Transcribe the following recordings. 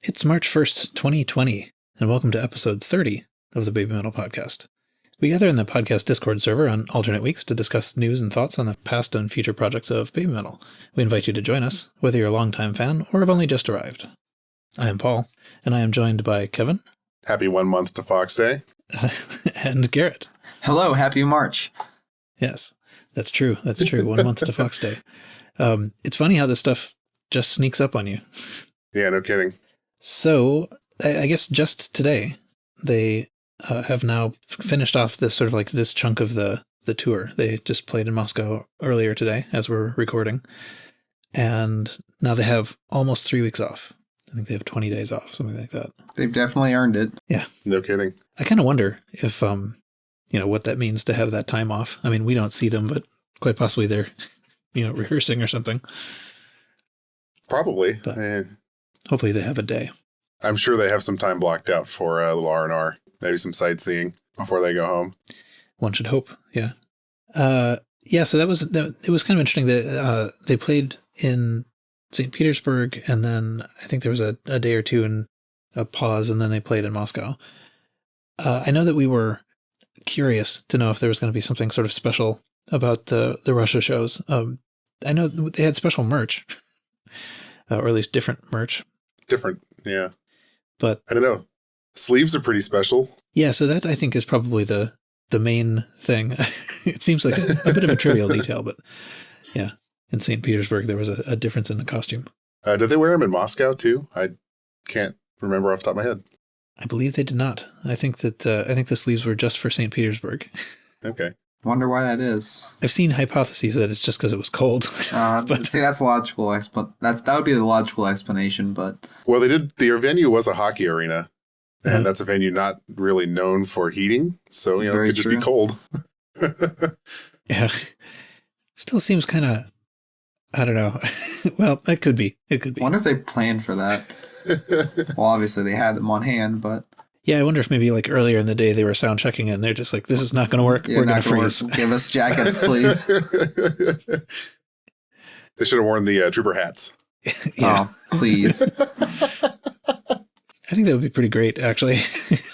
It's March 1st, 2020, and welcome to episode 30 of the Baby Metal podcast. We gather in the podcast Discord server on alternate weeks to discuss news and thoughts on the past and future projects of Baby Metal. We invite you to join us, whether you're a longtime fan or have only just arrived. I am Paul, and I am joined by Kevin. Happy 1 month to Fox Day. And Garrett. Hello, happy March. Yes, that's true. 1 month to Fox Day. It's funny how this stuff just sneaks up on you. Yeah, no kidding. So, I guess just today, they have now finished off this sort of like this chunk of the tour. They just played in Moscow earlier today as we're recording. And now they have almost 3 weeks off. I think they have 20 days off, something like that. They've definitely earned it. Yeah. No kidding. I kind of wonder if, what that means to have that time off. I mean, we don't see them, but quite possibly they're, rehearsing or something. Probably. But hopefully they have a day. I'm sure they have some time blocked out for a little R&R. Maybe some sightseeing before they go home. One should hope, yeah. So it was kind of interesting that they played in St. Petersburg, and then I think there was a day or two and a pause, and then they played in Moscow. I know that we were curious to know if there was going to be something sort of special about the Russia shows. I know they had special merch, or at least different merch. Different, yeah. But I don't know. Sleeves are pretty special. Yeah, so that I think is probably the main thing. It seems like a bit of a trivial detail, but yeah. In St. Petersburg, there was a difference in the costume. Did they wear them in Moscow, too? I can't remember off the top of my head. I believe they did not. I think the sleeves were just for St. Petersburg. Okay. Wonder why that is. I've seen hypotheses that it's just because it was cold. But see, that's logical. That would be the logical explanation, but... Well, their venue was a hockey arena, and that's a venue not really known for heating, so, it could just be cold. Yeah. Still seems kind of... I don't know. Well, it could be. I wonder if they planned for that. Well, obviously they had them on hand, but... Yeah, I wonder if maybe like earlier in the day they were sound checking and they're just like, this is not going to work. Yeah, we're going to freeze. Give us jackets, please. They should have worn the trooper hats. Yeah. Oh, please. I think that would be pretty great, actually.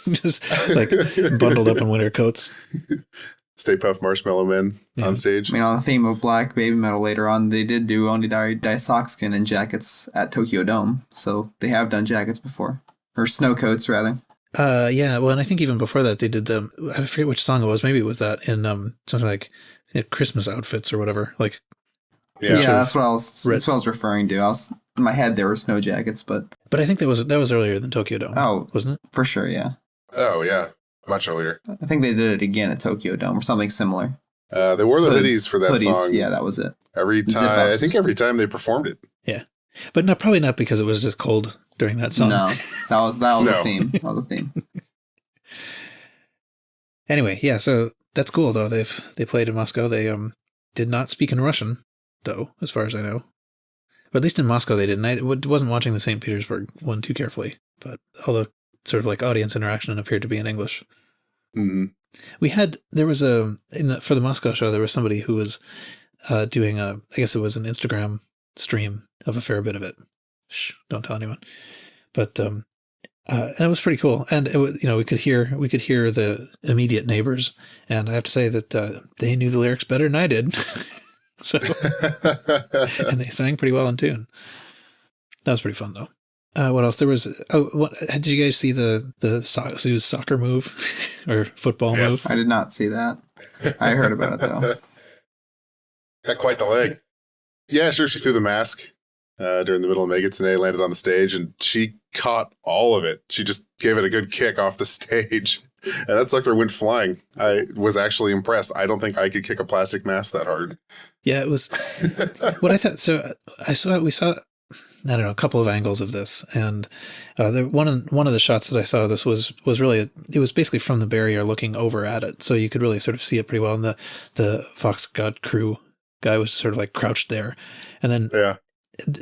Just like bundled up in winter coats. Stay Puft Marshmallow Men on stage. I mean, on the theme of Black BABYMETAL later on, they did do Onidari Daisakuskin and jackets at Tokyo Dome. So they have done jackets before. Or snow coats, rather. Yeah, well, and I think even before that they did I forget which song it was. Maybe it was that in something like Christmas outfits or whatever. Like, yeah, that's what I was referring to. In my head there were snow jackets, but I think that was earlier than Tokyo Dome. Oh, wasn't it? For sure, yeah. Oh yeah, much earlier. I think they did it again at Tokyo Dome or something similar. They wore the hoodies for that song. Yeah, that was it. Every time they performed it. Yeah, but probably not because it was just cold during that song. No, that was a theme. That was a theme. Anyway, yeah, so that's cool though. They played in Moscow. They did not speak in Russian though, as far as I know. Or at least in Moscow they didn't. I wasn't watching the St. Petersburg one too carefully, but all the sort of like audience interaction appeared to be in English. Mm-hmm. There was for the Moscow show, there was somebody who was doing I guess it was an Instagram stream of a fair bit of it. Shh, don't tell anyone. But and it was pretty cool, and it was, we could hear the immediate neighbors, and I have to say that they knew the lyrics better than I did. So, and they sang pretty well in tune. That was pretty fun though. What else? There was. Did you guys see the Sue's soccer move or football move? I did not see that. I heard about it though. Got quite the leg. Yeah, sure. She threw the mask during the middle of Make It Today, landed on the stage, and she caught all of it. She just gave it a good kick off the stage, and that sucker went flying. I was actually impressed. I don't think I could kick a plastic mask that hard. Yeah, it was what I thought. So we saw, I don't know, a couple of angles of this, and one of the shots that I saw of this was really, it was basically from the barrier looking over at it, so you could really sort of see it pretty well. And the Fox God crew guy was sort of like crouched there, and then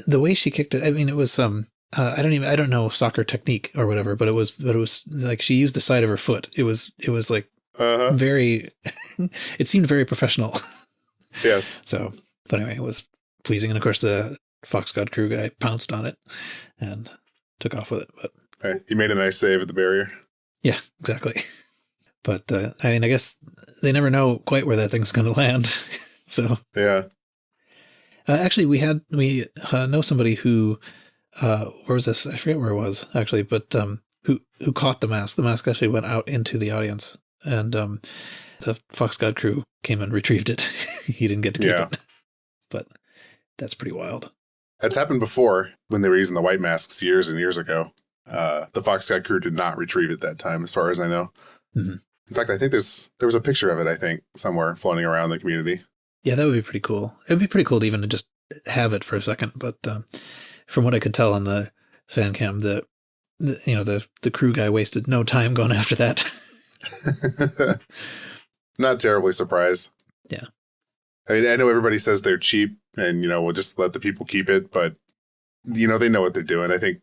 the way she kicked it, I mean, it was I don't know soccer technique or whatever, but it was like she used the side of her foot. It was like very, it seemed very professional. Yes. So, but anyway, it was pleasing, and of course the Fox God crew guy pounced on it, and took off with it. But Hey, he made a nice save at the barrier. yeah, exactly. But I mean, I guess they never know quite where that thing's going to land. So Yeah. actually, we know somebody who where was this? I forget where it was actually, but who caught the mask. The mask actually went out into the audience, and the Fox God crew came and retrieved it. He didn't get to keep it, but that's pretty wild. That's happened before when they were using the white masks years and years ago. The Fox God crew did not retrieve it that time, as far as I know. Mm-hmm. In fact, I think there was a picture of it, I think, somewhere floating around the community. Yeah, that would be pretty cool. It would be pretty cool to even to just have it for a second. But from what I could tell on the fan cam, the crew guy wasted no time going after that. Not terribly surprised. Yeah. I mean, I know everybody says they're cheap and, we'll just let the people keep it, but, they know what they're doing. I think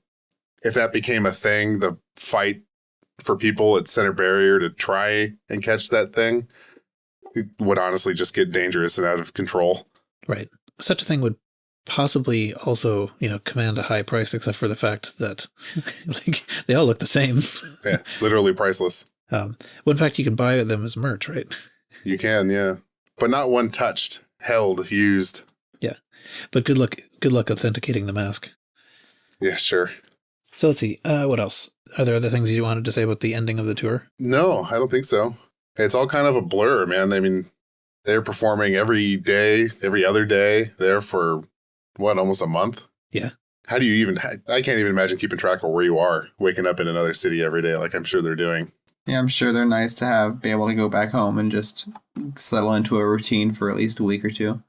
if that became a thing, the fight for people at center barrier to try and catch that thing, it would honestly just get dangerous and out of control. Right. Such a thing would possibly also, command a high price, except for the fact that they all look the same. Yeah, literally priceless. Well, in fact, you could buy them as merch, right? You can, yeah. But not one touched, held, used. Yeah. But good luck authenticating the mask. Yeah, sure. So let's see. What else? Are there other things you wanted to say about the ending of the tour? No, I don't think so. It's all kind of a blur, man. I mean, they're performing every day, every other day there for, almost a month? Yeah. How do you I can't even imagine keeping track of where you are, waking up in another city every day like I'm sure they're doing. Yeah, I'm sure they're nice to be able to go back home and just settle into a routine for at least a week or two.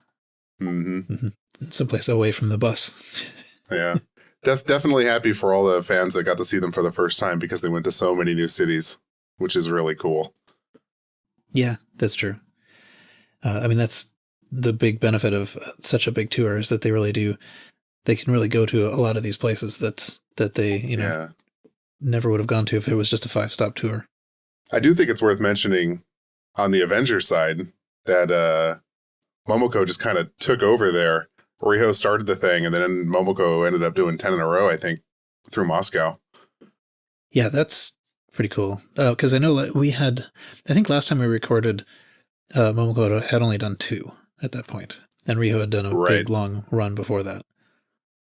Mm-hmm. Mm-hmm. Someplace away from the bus. Yeah. Definitely happy for all the fans that got to see them for the first time because they went to so many new cities, which is really cool. Yeah, that's true. I mean, that's the big benefit of such a big tour is that they can really go to a lot of these places that they, never would have gone to if it was just a 5-stop tour. I do think it's worth mentioning on the Avengers side that Momoko just kind of took over there. Riho started the thing, and then Momoko ended up doing 10 in a row, I think, through Moscow. Yeah, that's pretty cool. Because I know I think last time we recorded, Momoko had only done 2 at that point, and Riho had done a big, long run before that.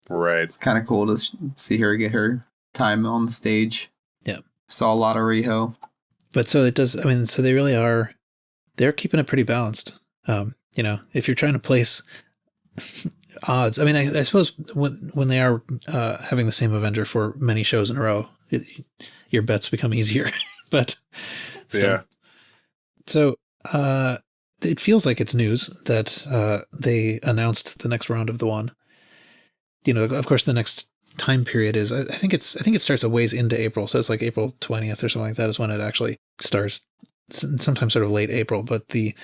Right. It's kind of cool to see her get her time on the stage. Yeah. Saw a lot of Riho. But so it does, I mean, so they really are, they're keeping it pretty balanced. If you're trying to place odds, I mean, I suppose when they are having the same Avenger for many shows in a row, your bets become easier. But still. Yeah. So it feels like it's news that they announced the next round of the one. Of course, the next time period is I think it starts a ways into April, so it's like April 20th or something like that is when it actually starts. Sometime sort of late April, but the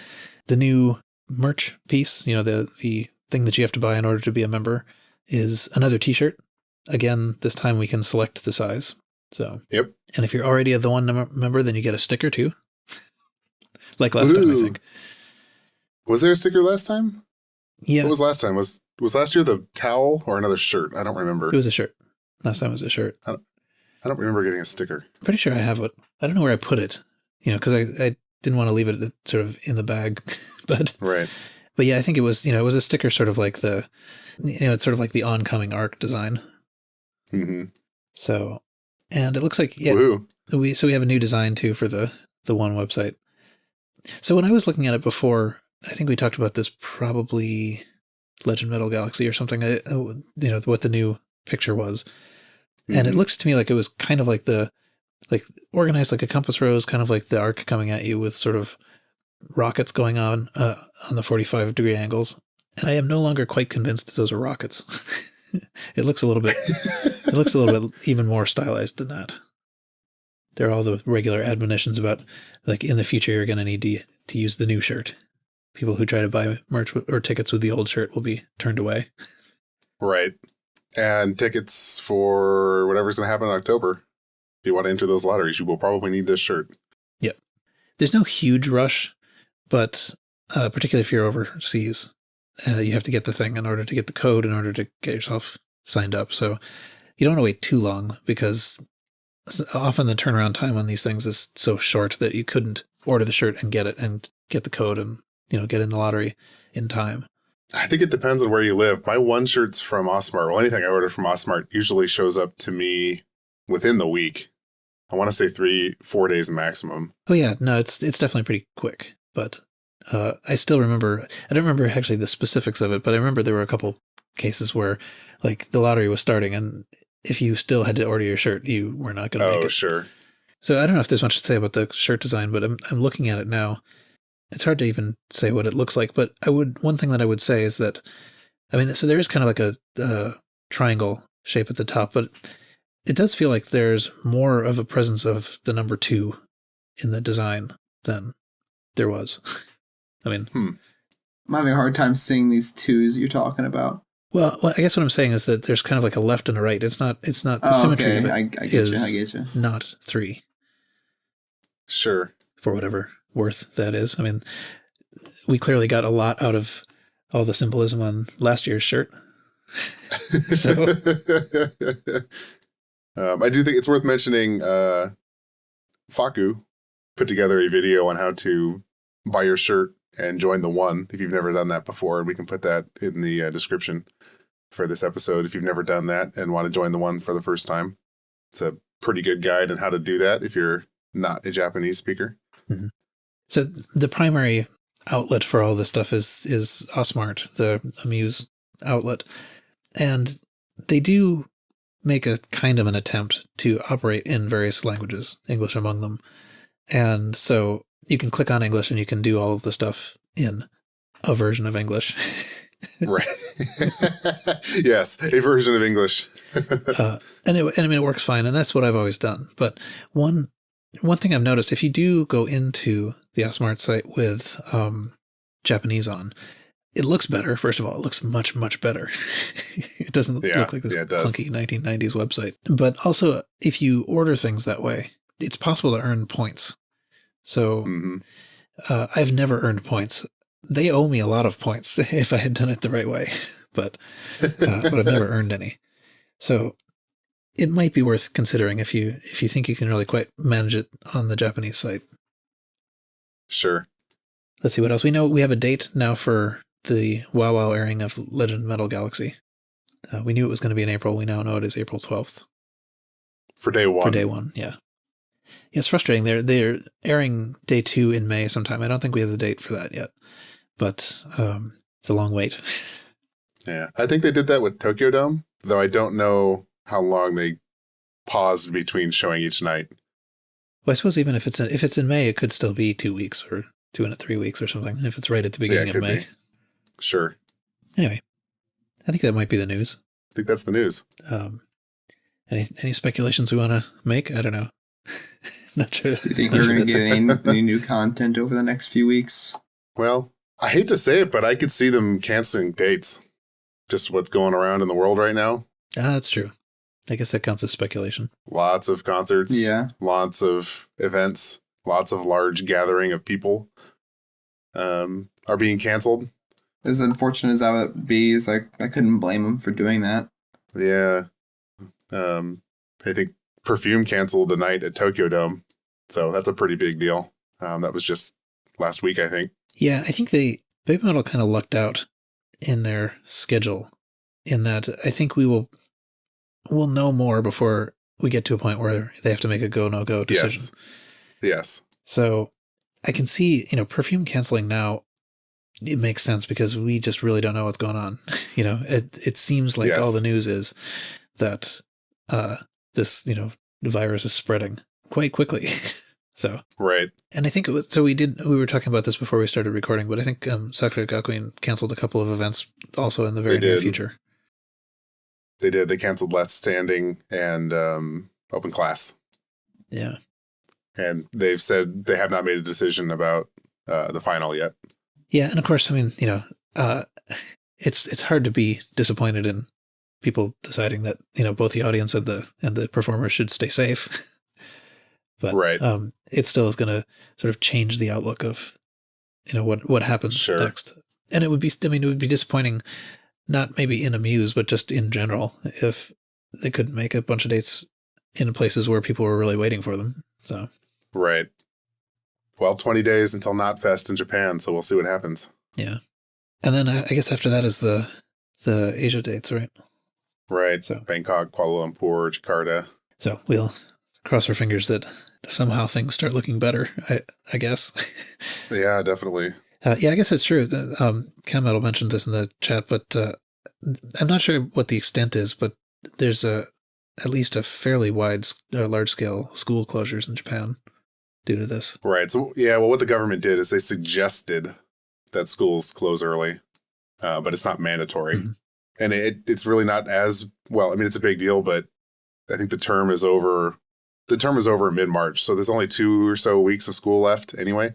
new merch piece, the thing that you have to buy in order to be a member is another t-shirt. Again, this time we can select the size. So, yep. And if you're already the one member, then you get a sticker too. Like last time, I think. Was there a sticker last time? Yeah. What was last time? Was last year the towel or another shirt? I don't remember. It was a shirt. Last time it was a shirt. I don't remember getting a sticker. Pretty sure I have it. I don't know where I put it, because I didn't want to leave it sort of in the bag, but right. But yeah, I think it was, it was a sticker sort of like it's sort of like the oncoming arc design. Mm-hmm. So, and it looks like, we have a new design too for the one website. So when I was looking at it before, I think we talked about this probably Legend Metal Galaxy or something, what the new picture was. Mm-hmm. And it looks to me like it was kind of like organized like a compass rose, kind of like the arc coming at you with sort of rockets going on the 45-degree angles. And I am no longer quite convinced that those are rockets. It looks a little bit even more stylized than that. There are all the regular admonitions about, like, in the future, you're going to need to use the new shirt. People who try to buy merch or tickets with the old shirt will be turned away. Right. And tickets for whatever's going to happen in October. If you want to enter those lotteries, you will probably need this shirt. Yep. There's no huge rush, but particularly if you're overseas, you have to get the thing in order to get the code, in order to get yourself signed up. So you don't want to wait too long because often the turnaround time on these things is so short that you couldn't order the shirt and get it and get the code and, get in the lottery in time. I think it depends on where you live. My one shirts from Osmart, well, anything I order from Osmart usually shows up to me within the week. I want to say 3-4 days maximum. Oh yeah, no, it's definitely pretty quick, but I still remember, I don't remember actually the specifics of it, but I remember there were a couple cases where like the lottery was starting and if you still had to order your shirt, you were not going to make it. Oh, sure. So I don't know if there's much to say about the shirt design, but I'm looking at it now. It's hard to even say what it looks like, but one thing that I would say is that, so there is kind of like a triangle shape at the top, but it does feel like there's more of a presence of the number 2 in the design than there was. I'm having a hard time seeing these 2s you're talking about. Well, I guess what I'm saying is that there's kind of like a left and a right. It's not the symmetry okay. of it I get you. Not 3. Sure. For whatever worth that is. We clearly got a lot out of all the symbolism on last year's shirt. So I do think it's worth mentioning Faku put together a video on how to buy your shirt and join the one if you've never done that before, and we can put that in the description for this episode if you've never done that and want to join the one for the first time. It's a pretty good guide on how to do that if you're not a Japanese speaker. Mm-hmm. So the primary outlet for all this stuff is Osmart, the Amuse outlet, and they do make a kind of an attempt to operate in various languages, English among them. And so you can click on English and you can do all of the stuff in a version of English. Right. Yes, a version of English. And it works fine, and that's what I've always done. But one thing I've noticed, if you do go into the Osmart site with Japanese on, it looks better. First of all, it looks much, much better. It doesn't look like this clunky 1990s website. But also, if you order things that way, it's possible to earn points. So I've never earned points. They owe me a lot of points if I had done it the right way, but I've never earned any. So it might be worth considering if you think you can really quite manage it on the Japanese site. Sure. Let's see what else. We know we have a date now for the WoW airing of Legend of Metal Galaxy. We knew it was going to be in April. We now know it is April 12th. For day 1. For day 1, yeah. Yeah, it's frustrating. They're airing day 2 in May sometime. I don't think we have the date for that yet, but it's a long wait. Yeah, I think they did that with Tokyo Dome, though I don't know how long they paused between showing each night. Well, I suppose even if it's in May, it could still be 2 weeks or 2 and 3 weeks or something, if it's right at the beginning of May. Be. Sure. Anyway, I think that might be the news. I think that's the news. Any speculations we want to make? I don't know. Not sure. Do you think we're going to get any new content over the next few weeks? Well, I hate to say it, but I could see them canceling dates. Just what's going around in the world right now. That's true. I guess that counts as speculation. Lots of concerts. Yeah. Lots of events. Lots of large gathering of people are being canceled. As unfortunate as that would be, I couldn't blame them for doing that. Yeah. I think Perfume canceled a night at Tokyo Dome. So that's a pretty big deal. That was just last week, I think. Yeah, I think BABYMETAL kind of lucked out in their schedule in that I think we'll know more before we get to a point where they have to make a go, no go decision. Yes. So I can see, Perfume canceling now, it makes sense because we just really don't know what's going on. It seems like all the news is that this, the virus is spreading quite quickly. So right. And I think we were talking about this before we started recording, but I think Sakura Gakuen canceled a couple of events also in the very near future. They did. They canceled Last Standing and Open Class. Yeah. And they've said they have not made a decision about the final yet. Yeah, and of course, it's hard to be disappointed in people deciding that both the audience and the performers should stay safe. But right. It still is going to sort of change the outlook of what happens next. And it would be disappointing, not maybe in Amuse, but just in general, if they couldn't make a bunch of dates in places where people were really waiting for them. So Right. Well, 20 days until Knotfest in Japan, so we'll see what happens. yeah, and then I guess after that is the Asia dates, right? Right. So Bangkok, Kuala Lumpur, Jakarta. So we'll cross our fingers that somehow things start looking better, I guess. Yeah, definitely. Yeah, I guess it's true. Cam Metal mentioned this in the chat, but I'm not sure what the extent is, but there's at least a fairly large-scale school closures in Japan due to this. Right. So, yeah, well, what the government did is they suggested that schools close early, but it's not mandatory. Mm-hmm. And it's really not as, well, I mean, it's a big deal, but I think the term is over. The term is over in mid-March, so there's only 2 or so weeks of school left anyway.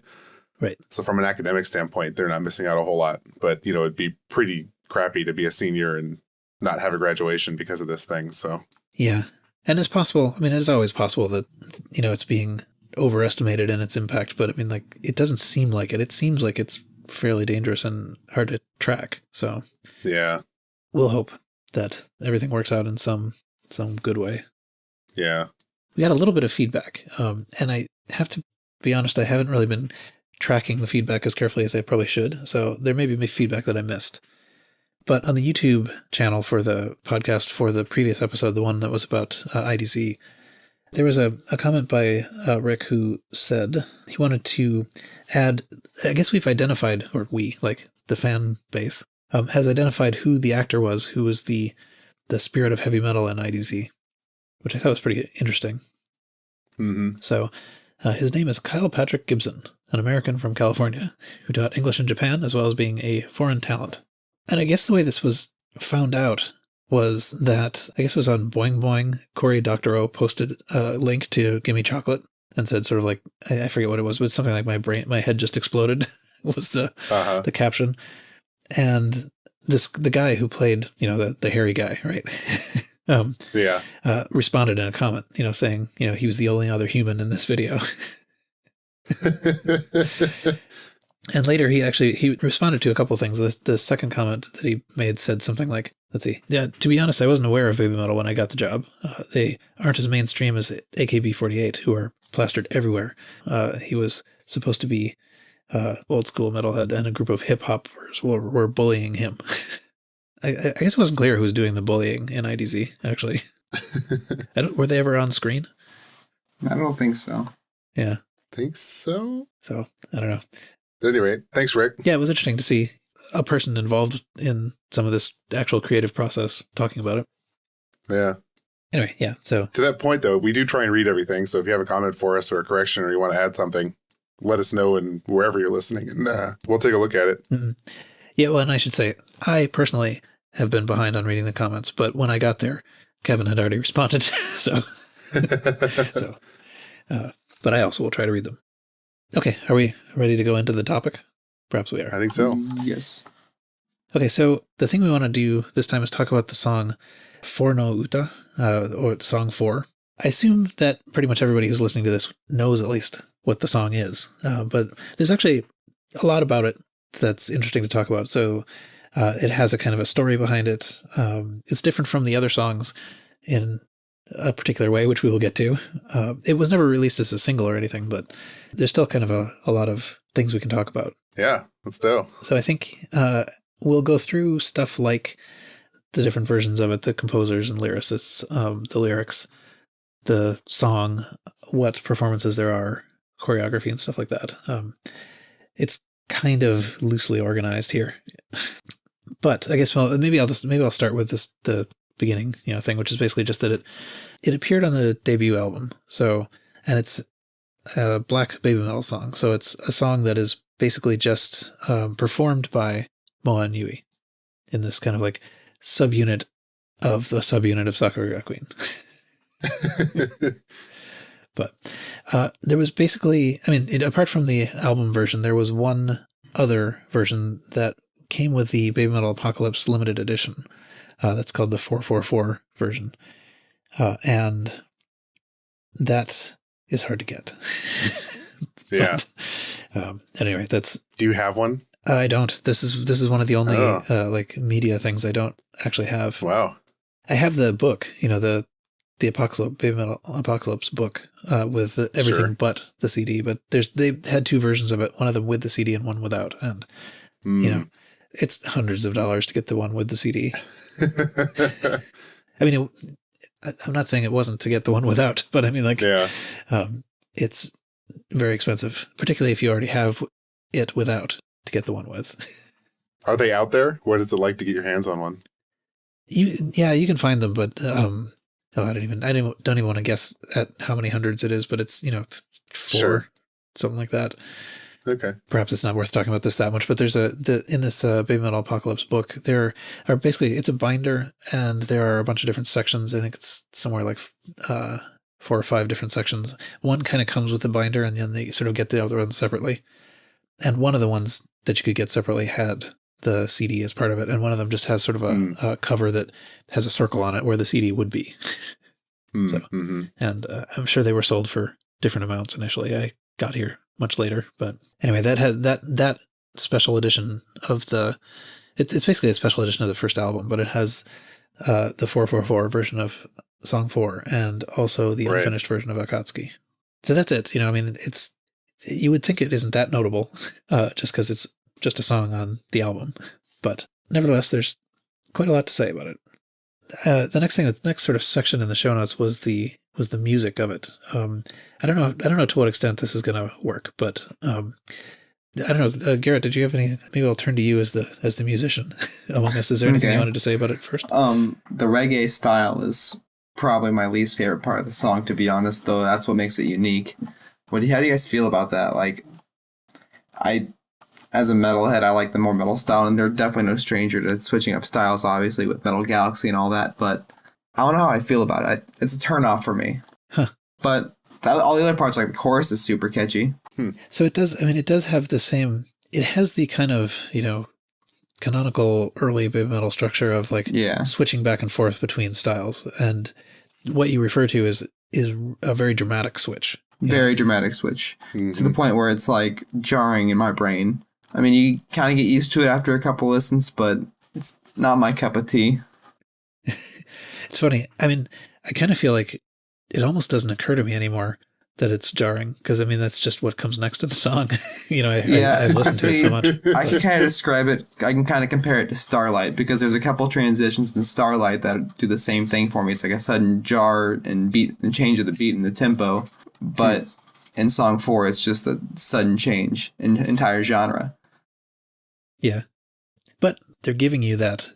Right. So from an academic standpoint, they're not missing out a whole lot. But, it'd be pretty crappy to be a senior and not have a graduation because of this thing. So yeah. And it's possible. I mean, it's always possible that, it's being overestimated in its impact. But I mean, like, it doesn't seem like it. It seems like it's fairly dangerous and hard to track. So yeah, we'll hope that everything works out in some good way. Yeah. We got a little bit of feedback. And I have to be honest, I haven't really been tracking the feedback as carefully as I probably should. So there may be feedback that I missed. But on the YouTube channel for the podcast for the previous episode, the one that was about IDZ, there was a comment by Rick who said he wanted to add, I guess we've identified, or we, like the fan base, has identified who the actor was who was the spirit of heavy metal in IDZ, which I thought was pretty interesting. Mm-hmm. So his name is Kyle Patrick Gibson, an American from California who taught English in Japan as well as being a foreign talent. And I guess the way this was found out was that, I guess it was on Boing Boing, Cory Doctorow posted a link to Gimme Chocolate and said sort of like, I forget what it was, but something like my head just exploded was the caption. And the guy who played, the hairy guy, right? Responded in a comment, saying, he was the only other human in this video. And later he responded to a couple of things. The second comment that he made said something like, let's see. Yeah, to be honest, I wasn't aware of Baby Metal when I got the job. They aren't as mainstream as AKB48, who are plastered everywhere. He was supposed to be old school metalhead, and a group of hip hoppers were bullying him. I guess it wasn't clear who was doing the bullying in IDZ, actually. Were they ever on screen? I don't think so. Yeah. Think so? So, I don't know. At any rate, thanks, Rick. Yeah, it was interesting to see a person involved in some of this actual creative process talking about it. Yeah. Anyway, yeah, so. To that point, though, we do try and read everything, so if you have a comment for us or a correction or you want to add something, let us know and wherever you're listening, and we'll take a look at it. Mm-hmm. Yeah, well, and I should say, I personally have been behind on reading the comments, but when I got there, Kevin had already responded, so. But I also will try to read them. Okay, are we ready to go into the topic? Perhaps we are. I think so. Yes. Okay, so the thing we want to do this time is talk about the song For no Uta, or song 4. I assume that pretty much everybody who's listening to this knows at least what the song is, but there's actually a lot about it that's interesting to talk about. So it has a kind of a story behind it. It's different from the other songs in a particular way, which we will get to. It was never released as a single or anything, but there's still kind of a lot of things we can talk about. Yeah, let's do. So I think we'll go through stuff like the different versions of it, the composers and lyricists, the lyrics, the song, what performances there are, choreography and stuff like that. It's kind of loosely organized here. But I guess, well, maybe I'll start with the beginning, thing, which is basically just that it appeared on the debut album. So, and it's a Black BABYMETAL song. So it's a song that is basically just performed by Moa and Yui in this kind of like subunit of the subunit of Sakura Queen. But there was basically, apart from the album version, there was one other version that came with the BABYMETAL Apocalypse limited edition. That's called the 444 version. And that is hard to get. Yeah. But, anyway, that's... Do you have one? I don't. This is one of the only like media things I don't actually have. Wow. I have the book, the Apocalypse, Baby Metal Apocalypse book, with everything Sure. but the CD, but they had two versions of it, one of them with the CD and one without. And, it's hundreds of dollars to get the one with the CD. I mean, I'm not saying it wasn't to get the one without, but I mean, like, Yeah. It's very expensive, particularly if you already have it without to get the one with. Are they out there? What is it like to get your hands on one? You can find them, but I don't even want to guess at how many hundreds it is, but it's 4, Sure. something like that. Okay. Perhaps it's not worth talking about this that much, but there's in this Baby Metal Apocalypse book, there are basically, it's a binder, and there are a bunch of different sections. I think it's somewhere like 4 or 5 different sections. One kind of comes with the binder, and then you sort of get the other ones separately. And one of the ones that you could get separately had the CD as part of it, and one of them just has sort of a cover that has a circle on it where the CD would be. And I'm sure they were sold for different amounts initially. I got here much later, but anyway, that had that special edition of it's basically a special edition of the first album, but it has the 444 version of Song 4 and also the unfinished version of Akatsuki. So that's it. I mean, you would think it isn't that notable, just because it's just a song on the album, but nevertheless, there's quite a lot to say about it. The next sort of section in the show notes was the music of it. I don't know to what extent this is going to work, but I don't know. Garrett, did you have any? Maybe I'll turn to you as the musician among us. Is there anything you wanted to say about it first? The reggae style is probably my least favorite part of the song, to be honest. Though that's what makes it unique. How do you guys feel about that? Like, as a metalhead, I like the more metal style, and they're definitely no stranger to switching up styles, obviously, with Metal Galaxy and all that, but I don't know how I feel about it. It's a turn-off for me. Huh. But all the other parts, like the chorus, is super catchy. So it does have the same, it has the kind of, canonical early baby metal structure of like switching back and forth between styles. And what you refer to is a very dramatic switch. Very dramatic switch. To the point where it's like jarring in my brain. I mean, you kind of get used to it after a couple listens, but it's not my cup of tea. It's funny. I mean, I kind of feel like it almost doesn't occur to me anymore that it's jarring, because I mean, that's just what comes next in the song. I've listened to it so much. I can kind of describe it. I can kind of compare it to Starlight, because there's a couple transitions in Starlight that do the same thing for me. It's like a sudden jar and beat, and change of the beat and the tempo. But in Song 4, it's just a sudden change in entire genre. Yeah. But they're giving you that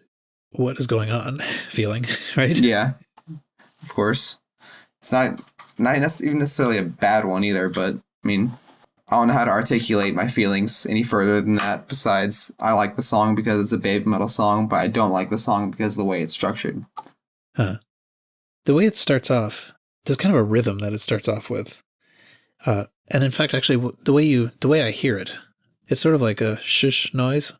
what is going on feeling, right? Yeah, of course. It's not even necessarily a bad one either, but I mean, I don't know how to articulate my feelings any further than that. Besides, I like the song because it's a baby metal song, but I don't like the song because of the way it's structured. Huh. The way it starts off, there's kind of a rhythm that it starts off with. And in fact, actually, the way I hear it, it's sort of like a shush noise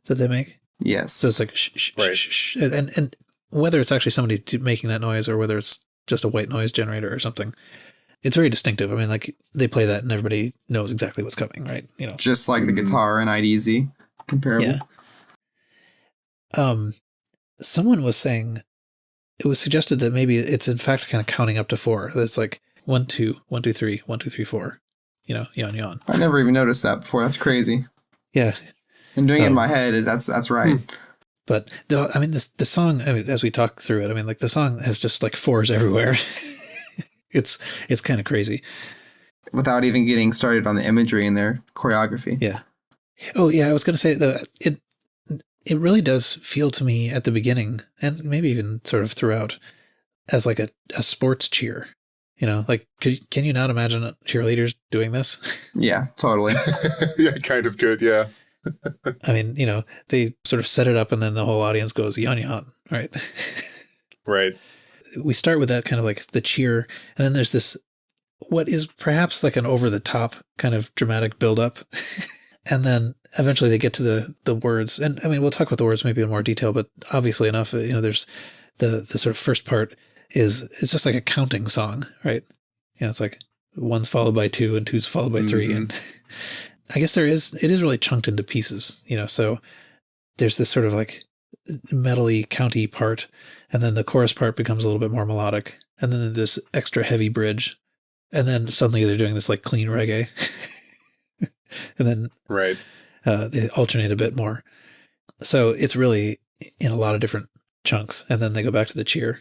that they make. Yes. So it's like shh, right. shh, shh. And whether it's actually somebody making that noise or whether it's just a white noise generator or something, it's very distinctive. I mean, like, they play that and everybody knows exactly what's coming, right? Just like the guitar in IDZ, comparable. Yeah. Someone was saying, it was suggested that maybe it's in fact kind of counting up to 4. That's like 1, 2, 1, 2, 3, 1, 2, 3, 4. Yon Yon. I never even noticed that before. That's crazy. Yeah. And doing it in my head, that's right. But I mean, the song, I mean, as we talk through it, I mean, like, the song has just like 4s everywhere. It's kind of crazy. Without even getting started on the imagery and their choreography. Yeah. Oh yeah, I was going to say that it really does feel to me at the beginning, and maybe even sort of throughout, as like a sports cheer. Like, can you not imagine cheerleaders doing this? Yeah, totally. Yeah, kind of good, yeah. I mean, they sort of set it up and then the whole audience goes, Yon Yon, right? Right. We start with that kind of like the cheer, and then there's this, what is perhaps like an over-the-top kind of dramatic build-up. And then eventually they get to the words. And I mean, we'll talk about the words maybe in more detail, but obviously enough, there's the sort of first part it's just like a counting song, right? It's like 1's followed by 2 and 2's followed by 3. And I guess it is really chunked into pieces, so there's this sort of like metally county part, and then the chorus part becomes a little bit more melodic, and then this extra heavy bridge, and then suddenly they're doing this like clean reggae, and then Right. They alternate a bit more. So it's really in a lot of different chunks, and then they go back to the cheer,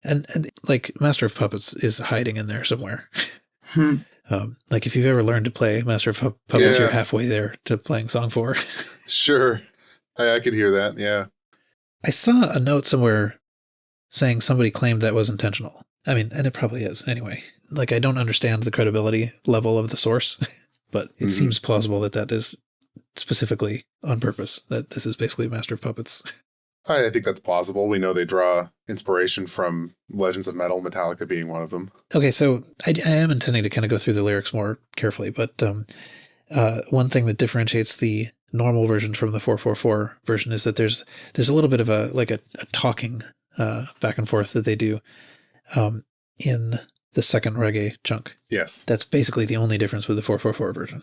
and like Master of Puppets is hiding in there somewhere. Like if you've ever learned to play Master of Puppets, you're halfway there to playing song 4. Sure. I could hear that. Yeah. I saw a note somewhere saying somebody claimed that was intentional. I mean, and it probably is anyway. Like I don't understand the credibility level of the source, but it seems plausible that that is specifically on purpose, that this is basically Master of Puppets. I think that's plausible. We know they draw inspiration from Legends of Metal, Metallica being one of them. Okay, so I am intending to kind of go through the lyrics more carefully, but one thing that differentiates the normal version from the 444 version is that there's a little bit of a talking back and forth that they do in the second reggae chunk. Yes. That's basically the only difference with the 444 version.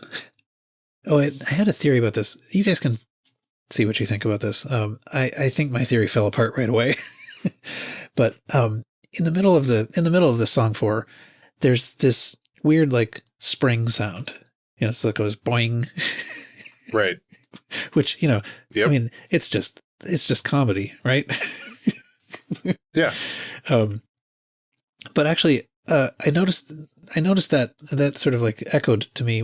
Oh, I had a theory about this. You guys can see what you think about this. I think my theory fell apart right away. But in the middle of the song 4, there's this weird like spring sound. You know, so it goes boing. Right. Which, you know, yep. I mean, it's just comedy, right? Yeah. But actually, I noticed that sort of like echoed to me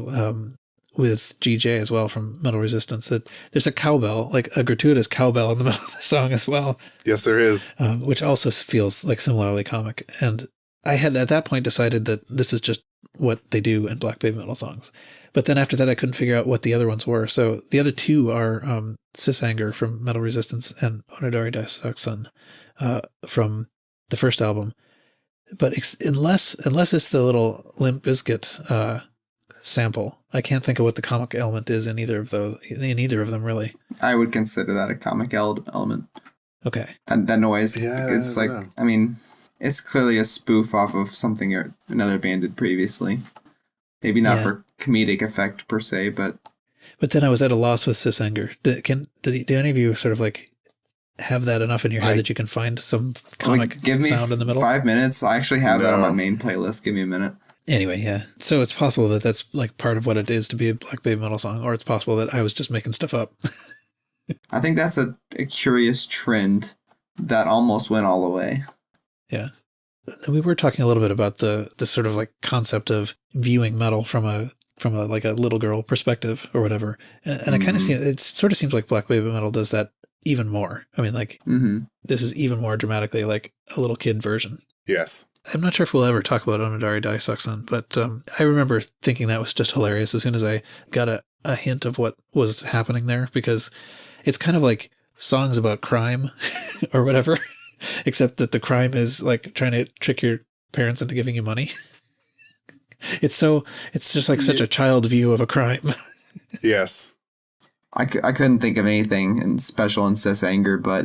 with GJ as well from Metal Resistance, that there's a cowbell, like a gratuitous cowbell in the middle of the song as well. Yes, there is. Which also feels like similarly comic. And I had at that point decided that this is just what they do in Black Babymetal songs. But then after that, I couldn't figure out what the other ones were. So the other two are Sis Anger from Metal Resistance and Onodari Daisaksan from the first album. But unless it's the little Limp Bizkit sample, I can't think of what the comic element is in either of them, really. I would consider that a comic element. Okay. That noise, Yeah, it's like, I mean, it's clearly a spoof off of something another band did previously. Maybe not for comedic effect per se, but then I was at a loss with Sis Anger. Do any of you sort of like have that enough in your head that you can find some comic sound in the middle? 5 minutes. I actually have that on my main playlist. Give me a minute. Anyway, yeah. So it's possible that that's like part of what it is to be a Black Babymetal song, or it's possible that I was just making stuff up. I think that's a curious trend that almost went all the way. Yeah. We were talking a little bit about the sort of like concept of viewing metal from a like a little girl perspective or whatever. And I kind of see it sort of seems like Black Babymetal does that even more. I mean, like this is even more dramatically like a little kid version. Yes. I'm not sure if we'll ever talk about Onodari Daisaksan, but I remember thinking that was just hilarious as soon as I got a hint of what was happening there, because it's kind of like songs about crime or whatever, except that the crime is like trying to trick your parents into giving you money. It's just like such a child view of a crime. Yes. I couldn't think of anything special in Sis Anger, but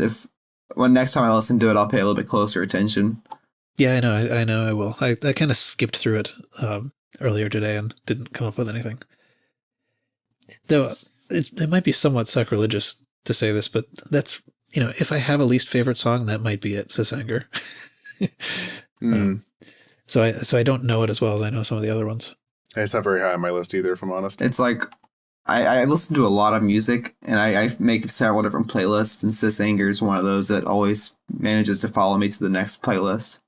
next time I listen to it, I'll pay a little bit closer attention. Yeah, I know I will. I kind of skipped through it earlier today and didn't come up with anything. Though it might be somewhat sacrilegious to say this, but that's, you know, if I have a least favorite song, that might be it, Sis Anger. So I don't know it as well as I know some of the other ones. It's not very high on my list either, if I'm honest. It's like, I listen to a lot of music, and I make several different playlists, and Sis Anger is one of those that always manages to follow me to the next playlist.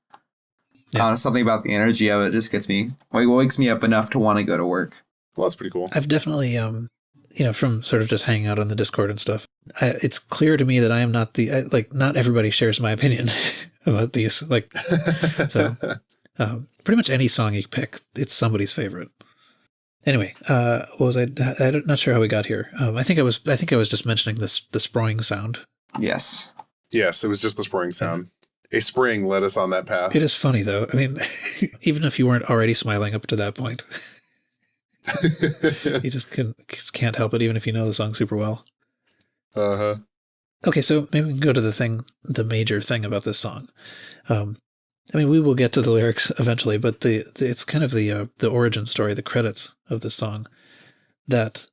Yeah. Something about the energy of it just wakes me up enough to want to go to work. Well, that's pretty cool. I've definitely, you know, from sort of just hanging out on the Discord and stuff, it's clear to me that I am not not everybody shares my opinion about these. Like, so pretty much any song you pick, it's somebody's favorite. Anyway, what was I'm not sure how we got here. I think I was just mentioning the sproing sound. Yes. Yes, it was just the spring sound. A spring led us on that path. It is funny, though. I mean, even if you weren't already smiling up to that point, you just can't help it, even if you know the song super well. Uh-huh. Okay, so maybe we can go to the major thing about this song. I mean, we will get to the lyrics eventually, but it's kind of the origin story, the credits of the song that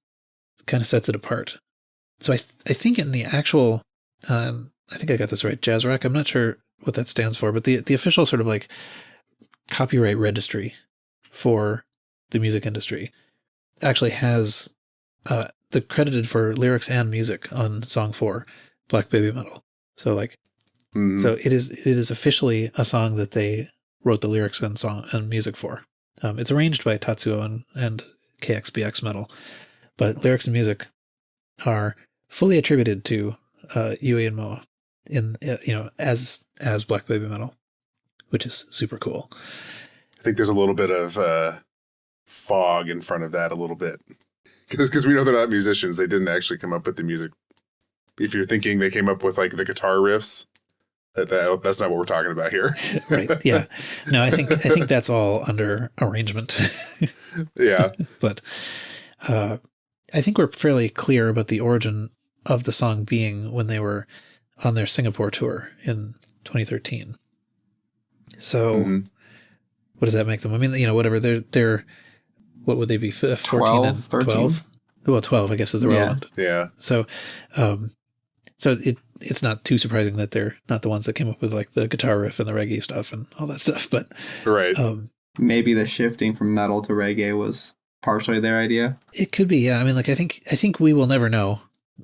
kind of sets it apart. So I think in the actual I think I got this right, jazz rock. I'm not sure what that stands for, but the official sort of like copyright registry for the music industry actually has the credited for lyrics and music on song 4, Black BABYMETAL. So like, so it is officially a song that they wrote the lyrics and song and music for. It's arranged by Tatsuo and KXBX Metal, but lyrics and music are fully attributed to Yui and Moa in as Black BABYMETAL, which is super cool. I think there's a little bit of fog in front of that a little bit. Because we know they're not musicians. They didn't actually come up with the music. If you're thinking they came up with like the guitar riffs, that's not what we're talking about here. Right. Yeah. No, I think that's all under arrangement. Yeah. But I think we're fairly clear about the origin of the song being when they were on their Singapore tour in 2013. So what does that make them? I mean, whatever. They're what would they be? 14 12, and 13? 12? Well, 12, I guess, is irrelevant. Yeah. So, it's not too surprising that they're not the ones that came up with like the guitar riff and the reggae stuff and all that stuff. But right. Maybe the shifting from metal to reggae was partially their idea. It could be. Yeah. I mean, like I think we will never know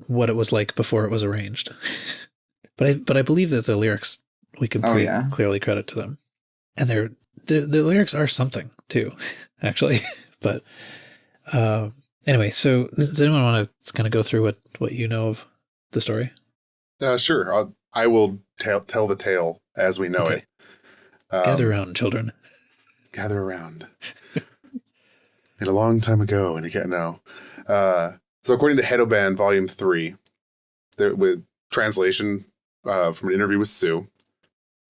what it was like before it was arranged. but I believe that the lyrics we can clearly credit to them, and the lyrics are something too, actually. But anyway, so does anyone want to kind of go through what you know of the story? Sure. I will tell the tale as we know it. Gather around, children. Gather around. And a long time ago, and again now. So according to Hedoban Volume 3, with translation from an interview with Sue,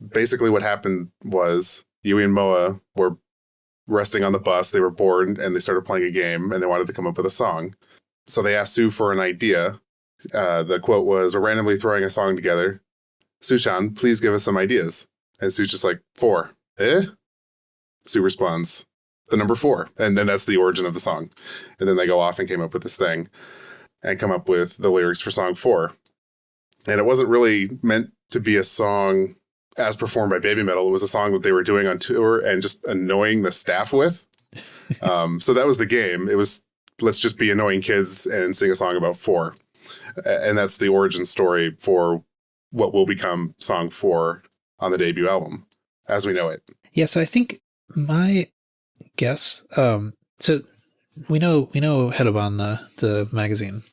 basically what happened was Yui and Moa were resting on the bus. They were bored and they started playing a game and they wanted to come up with a song. So they asked Sue for an idea. The quote was, "We're randomly throwing a song together. Sue-chan, please give us some ideas." And Sue's just like, 4. Eh? Sue responds, the number 4. And then that's the origin of the song. And then they go off and came up with this thing and come up with the lyrics for song 4. And it wasn't really meant to be a song as performed by BABYMETAL. It was a song that they were doing on tour and just annoying the staff with. So that was the game. It was, let's just be annoying kids and sing a song about 4. And that's the origin story for what will become song 4 on the debut album, as we know it. Yeah, so I think my guess, so we know Hedoban, the magazine,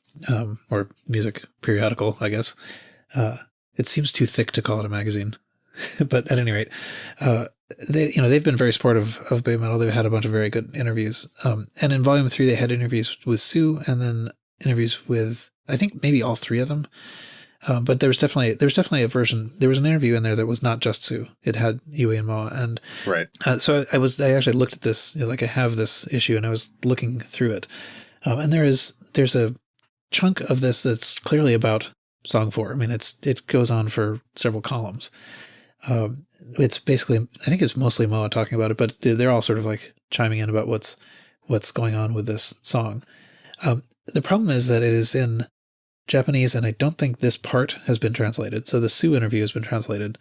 or music periodical, I guess. It seems too thick to call it a magazine. But at any rate, they've been very supportive of BABYMETAL. They've had a bunch of very good interviews. And in Volume 3, they had interviews with Sue and then interviews with, I think, maybe all 3 of them. But there was definitely a version. There was an interview in there that was not just Sue. It had Yui and Moa. And right. So I actually looked at this, like I have this issue and I was looking through it. And there's a chunk of this that's clearly about song 4. I mean, it goes on for several columns. It's basically, I think it's mostly Moa talking about it, but they're all sort of like chiming in about what's going on with this song. The problem is that it is in Japanese, and I don't think this part has been translated. So the Sue interview has been translated,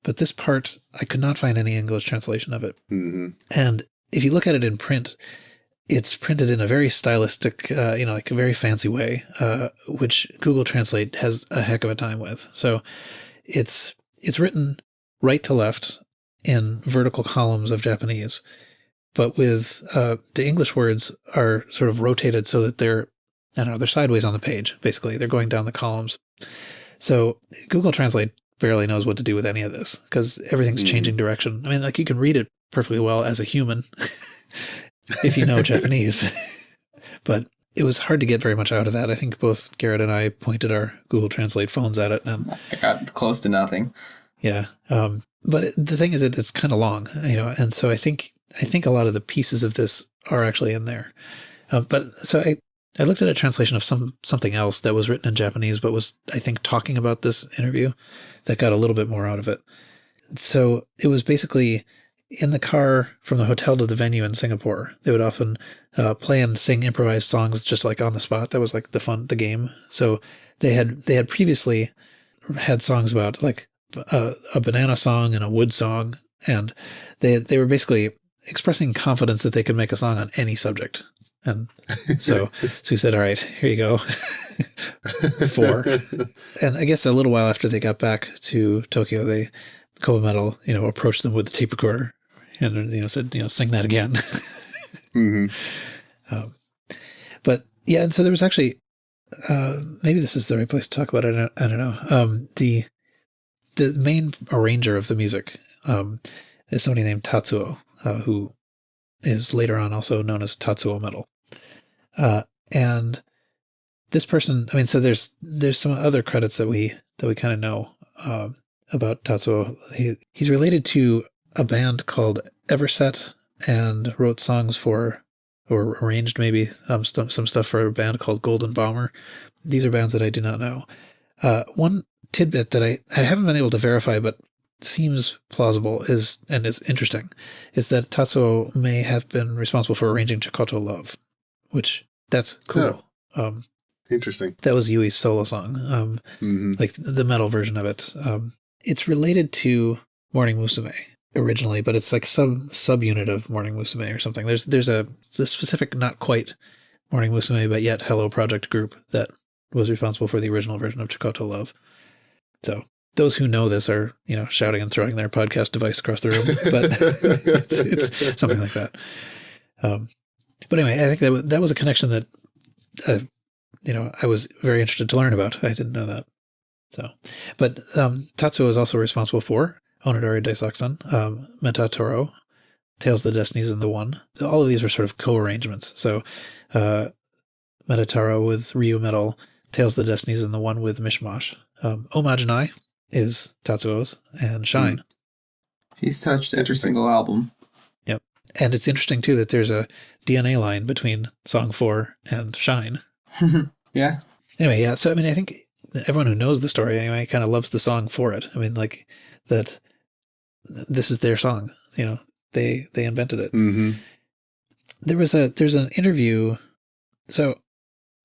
but this part, I could not find any English translation of it. Mm-hmm. And if you look at it in print, it's printed in a very stylistic, like a very fancy way, which Google Translate has a heck of a time with. So it's written right to left in vertical columns of Japanese, but with the English words are sort of rotated so that they're sideways on the page, basically. They're going down the columns. So Google Translate barely knows what to do with any of this because everything's changing direction. I mean, like you can read it perfectly well as a human if you know Japanese, but it was hard to get very much out of that. I think both Garrett and I pointed our Google Translate phones at it. And I got close to nothing. Yeah. But the thing is, it's kind of long, and so I think a lot of the pieces of this are actually in there. But so I looked at a translation of something else that was written in Japanese, but was, I think, talking about this interview that got a little bit more out of it. So it was basically in the car from the hotel to the venue in Singapore. They would often play and sing improvised songs just like on the spot. That was like the game. So they had previously had songs about like a banana song and a wood song, and they were basically expressing confidence that they could make a song on any subject. And so he said, all right, here you go. 4. And I guess a little while after they got back to Tokyo, Moametal, approached them with the tape recorder and, said, sing that again. Mm-hmm. But yeah, and so there was actually, maybe this is the right place to talk about it. I don't know. The main arranger of the music is somebody named Tatsuo, who is later on also known as Tatsuo Metal. And this person, I mean, so there's some other credits that we kind of know about Tatsuo. He's related to a band called Everset and wrote songs for, or arranged maybe some stuff for a band called Golden Bomber. These are bands that I do not know. One tidbit that I haven't been able to verify, but seems plausible is interesting, is that Tatsuo may have been responsible for arranging Chikoto Love, which that's cool. Oh, interesting. That was Yui's solo song, like the metal version of it. It's related to Morning Musume originally, but it's like subunit of Morning Musume or something. There's a specific, not quite Morning Musume, but yet Hello Project group that was responsible for the original version of Chikoto Love. So those who know this are, shouting and throwing their podcast device across the room, but it's something like that. But anyway, I think that was a connection that, I was very interested to learn about. I didn't know that. So, but Tatsuo is also responsible for Onodori Daisakusan, Metatoro, Tales of the Destinies, and The One. All of these were sort of co-arrangements. So, Metataro with Ryu Metal, Tales of the Destinies, and The One with Mishmash. Omajinai is Tatsuo's, and Shine. He's touched every single album. Yep. And it's interesting, too, that there's a DNA line between Song 4 and Shine. Yeah. Anyway, yeah. So, I mean, I think everyone who knows the story, anyway, kind of loves the song for it. I mean, like, that this is their song. They invented it. Mm-hmm. There's an interview. So,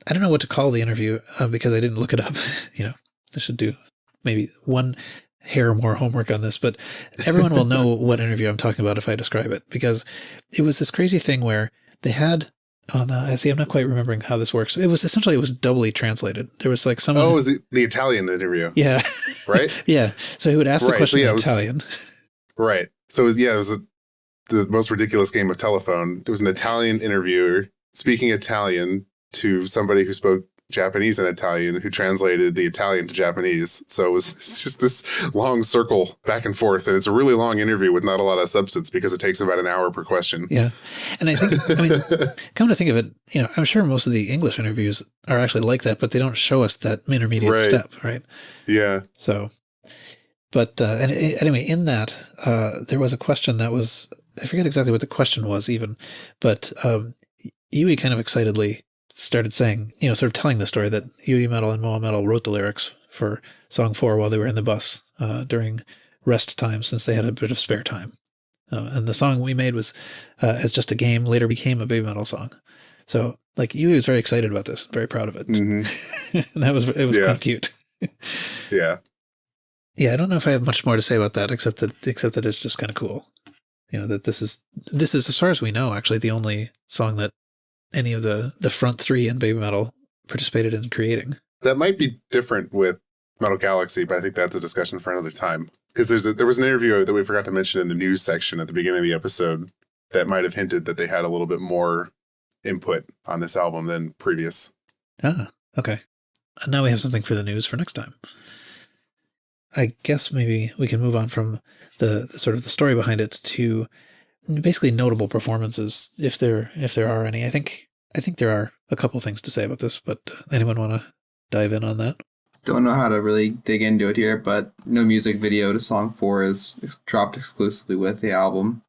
I don't know what to call the interview because I didn't look it up. I should do maybe one hair more homework on this, but everyone will know what interview I'm talking about if I describe it, because it was this crazy thing where they had I'm not quite remembering how this works. It was doubly translated. There was like someone. Oh, it was the Italian interview. Yeah. Right? Yeah. So he would ask the question in Italian. Right. So it was the most ridiculous game of telephone. It was an Italian interviewer speaking Italian to somebody who spoke Japanese and Italian, who translated the Italian to Japanese. So it's just this long circle back and forth. And it's a really long interview with not a lot of substance because it takes about an hour per question. Yeah. And I mean, come to think of it, I'm sure most of the English interviews are actually like that, but they don't show us that intermediate step, right? Yeah. So, but anyway, in that, there was a question that was, I forget exactly what the question was even, but Yui kind of excitedly started saying, sort of telling the story that Yuimetal and Moametal wrote the lyrics for Song 4 while they were in the bus during rest time, since they had a bit of spare time. And the song we made was, as just a game, later became a Babymetal song. So, like, Yui was very excited about this, very proud of it. Mm-hmm. And it was kind of cute. Yeah. Yeah, I don't know if I have much more to say about that, except that it's just kind of cool. That this is, as far as we know, actually the only song that any of the front three in Babymetal participated in creating. That might be different with Metal Galaxy, but I think that's a discussion for another time. Because there was an interview that we forgot to mention in the news section at the beginning of the episode that might have hinted that they had a little bit more input on this album than previous. Ah, okay. And now we have something for the news for next time. I guess maybe we can move on from the sort of the story behind it to basically notable performances, if there are any. I think there are a couple things to say about this, but anyone want to dive in on that? Don't know how to really dig into it here, but no music video to Song 4 is dropped exclusively with the album.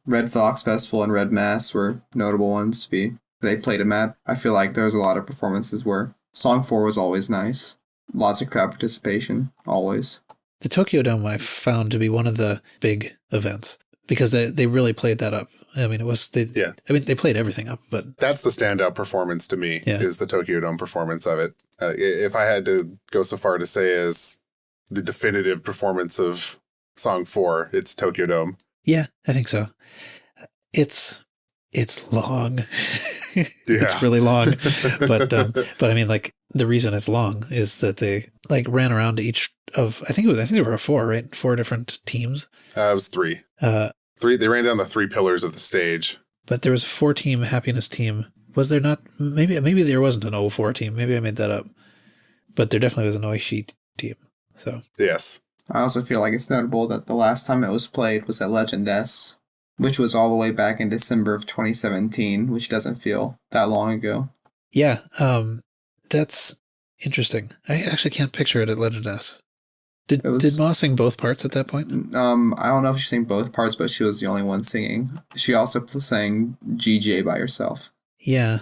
Red Fox Festival and Red Mass were notable ones to be. They played them at. I feel like there was a lot of performances where Song 4 was always nice. Lots of crowd participation, always. The Tokyo Dome I found to be one of the big events, because they really played that up. I mean, they played everything up, but that's the standout performance to me, is the Tokyo Dome performance of it. If I had to go so far to say as the definitive performance of song 4, it's Tokyo Dome. Yeah, I think so. It's long. It's really long, but I mean, like, the reason it's long is that they like ran around to each of, I think there were 4, right? 4 different teams. It was 3. 3. They ran down the 3 pillars of the stage. But there was a 4-team happiness team. Was there not? Maybe there wasn't an 04 team. Maybe I made that up. But there definitely was an Oishi team. So yes. I also feel like it's notable that the last time it was played was at Legend S, which was all the way back in December of 2017, which doesn't feel that long ago. Yeah, that's interesting. I actually can't picture it at Legend S. Did Ma sing both parts at that point? I don't know if she sang both parts, but she was the only one singing. She also sang GJ by herself. Yeah.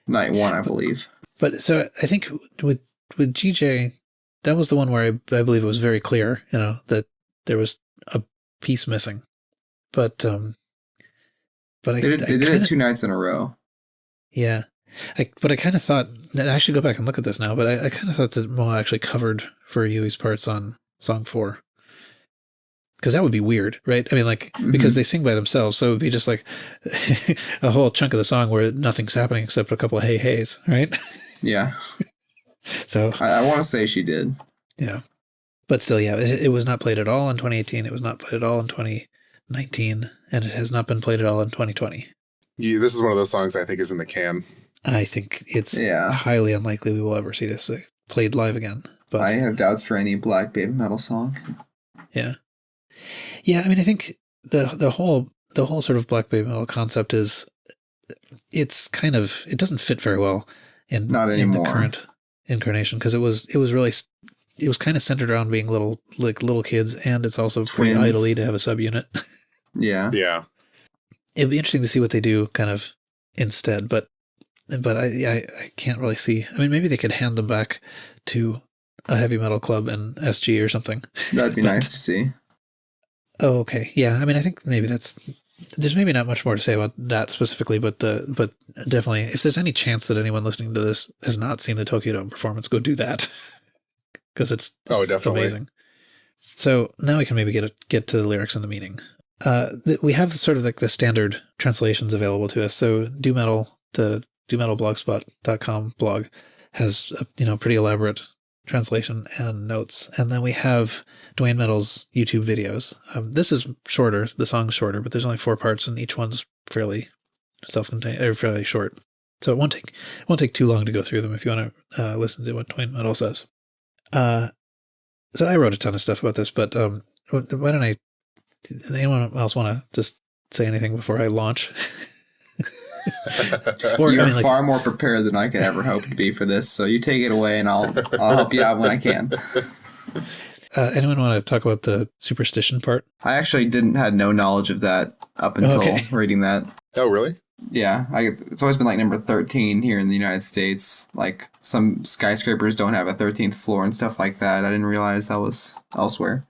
Night 1, I believe. But so I think with GJ, that was the one where I believe it was very clear, that there was a piece missing. But they did it 2 nights in a row. Yeah. But I kind of thought that I should go back and look at this now, but I kind of thought that Moa actually covered for Yui's parts on song 4. Because that would be weird, right? I mean, like, because they sing by themselves, so it would be just like a whole chunk of the song where nothing's happening except a couple of hey-heys, right? Yeah. So I want to say she did. Yeah. But still, yeah, it was not played at all in 2018. It was not played at all in 2019, and it has not been played at all in 2020. Yeah, this is one of those songs I think is in the can. I think it's highly unlikely we will ever see this played live again. But I have doubts for any Black BABYMETAL song. Yeah. Yeah, I mean, I think the whole sort of Black BABYMETAL concept is it doesn't fit very well in the current incarnation, because it was kind of centered around being little kids, and it's also pretty idly to have a subunit. Yeah. Yeah. It'd be interesting to see what they do kind of instead, but I can't really see. I mean, maybe they could hand them back to a heavy metal club in SG or something. That'd be nice to see. Oh, okay. Yeah. I mean, I think maybe there's maybe not much more to say about that specifically, but definitely, if there's any chance that anyone listening to this has not seen the Tokyo Dome performance, go do that. Because it's definitely amazing. So now we can maybe get to the lyrics and the meaning. We have sort of like the standard translations available to us. So the dometalblogspot.com blog has a pretty elaborate translation and notes. And then we have Dwayne Metal's YouTube videos. This is shorter. The song's shorter, but there's only 4 parts, and each one's fairly self-contained or fairly short. So it won't take too long to go through them if you want to listen to what Dwayne Metal says. So I wrote a ton of stuff about this, but why don't anyone else want to just say anything before I launch? You're far more prepared than I could ever hope to be for this, so you take it away, and I'll help you out when I can. Anyone want to talk about the superstition part? I actually had no knowledge of that up until reading that. Oh, really? Yeah, it's always been like number 13 here in the United States. Like, some skyscrapers don't have a 13th floor and stuff like that. I didn't realize that was elsewhere.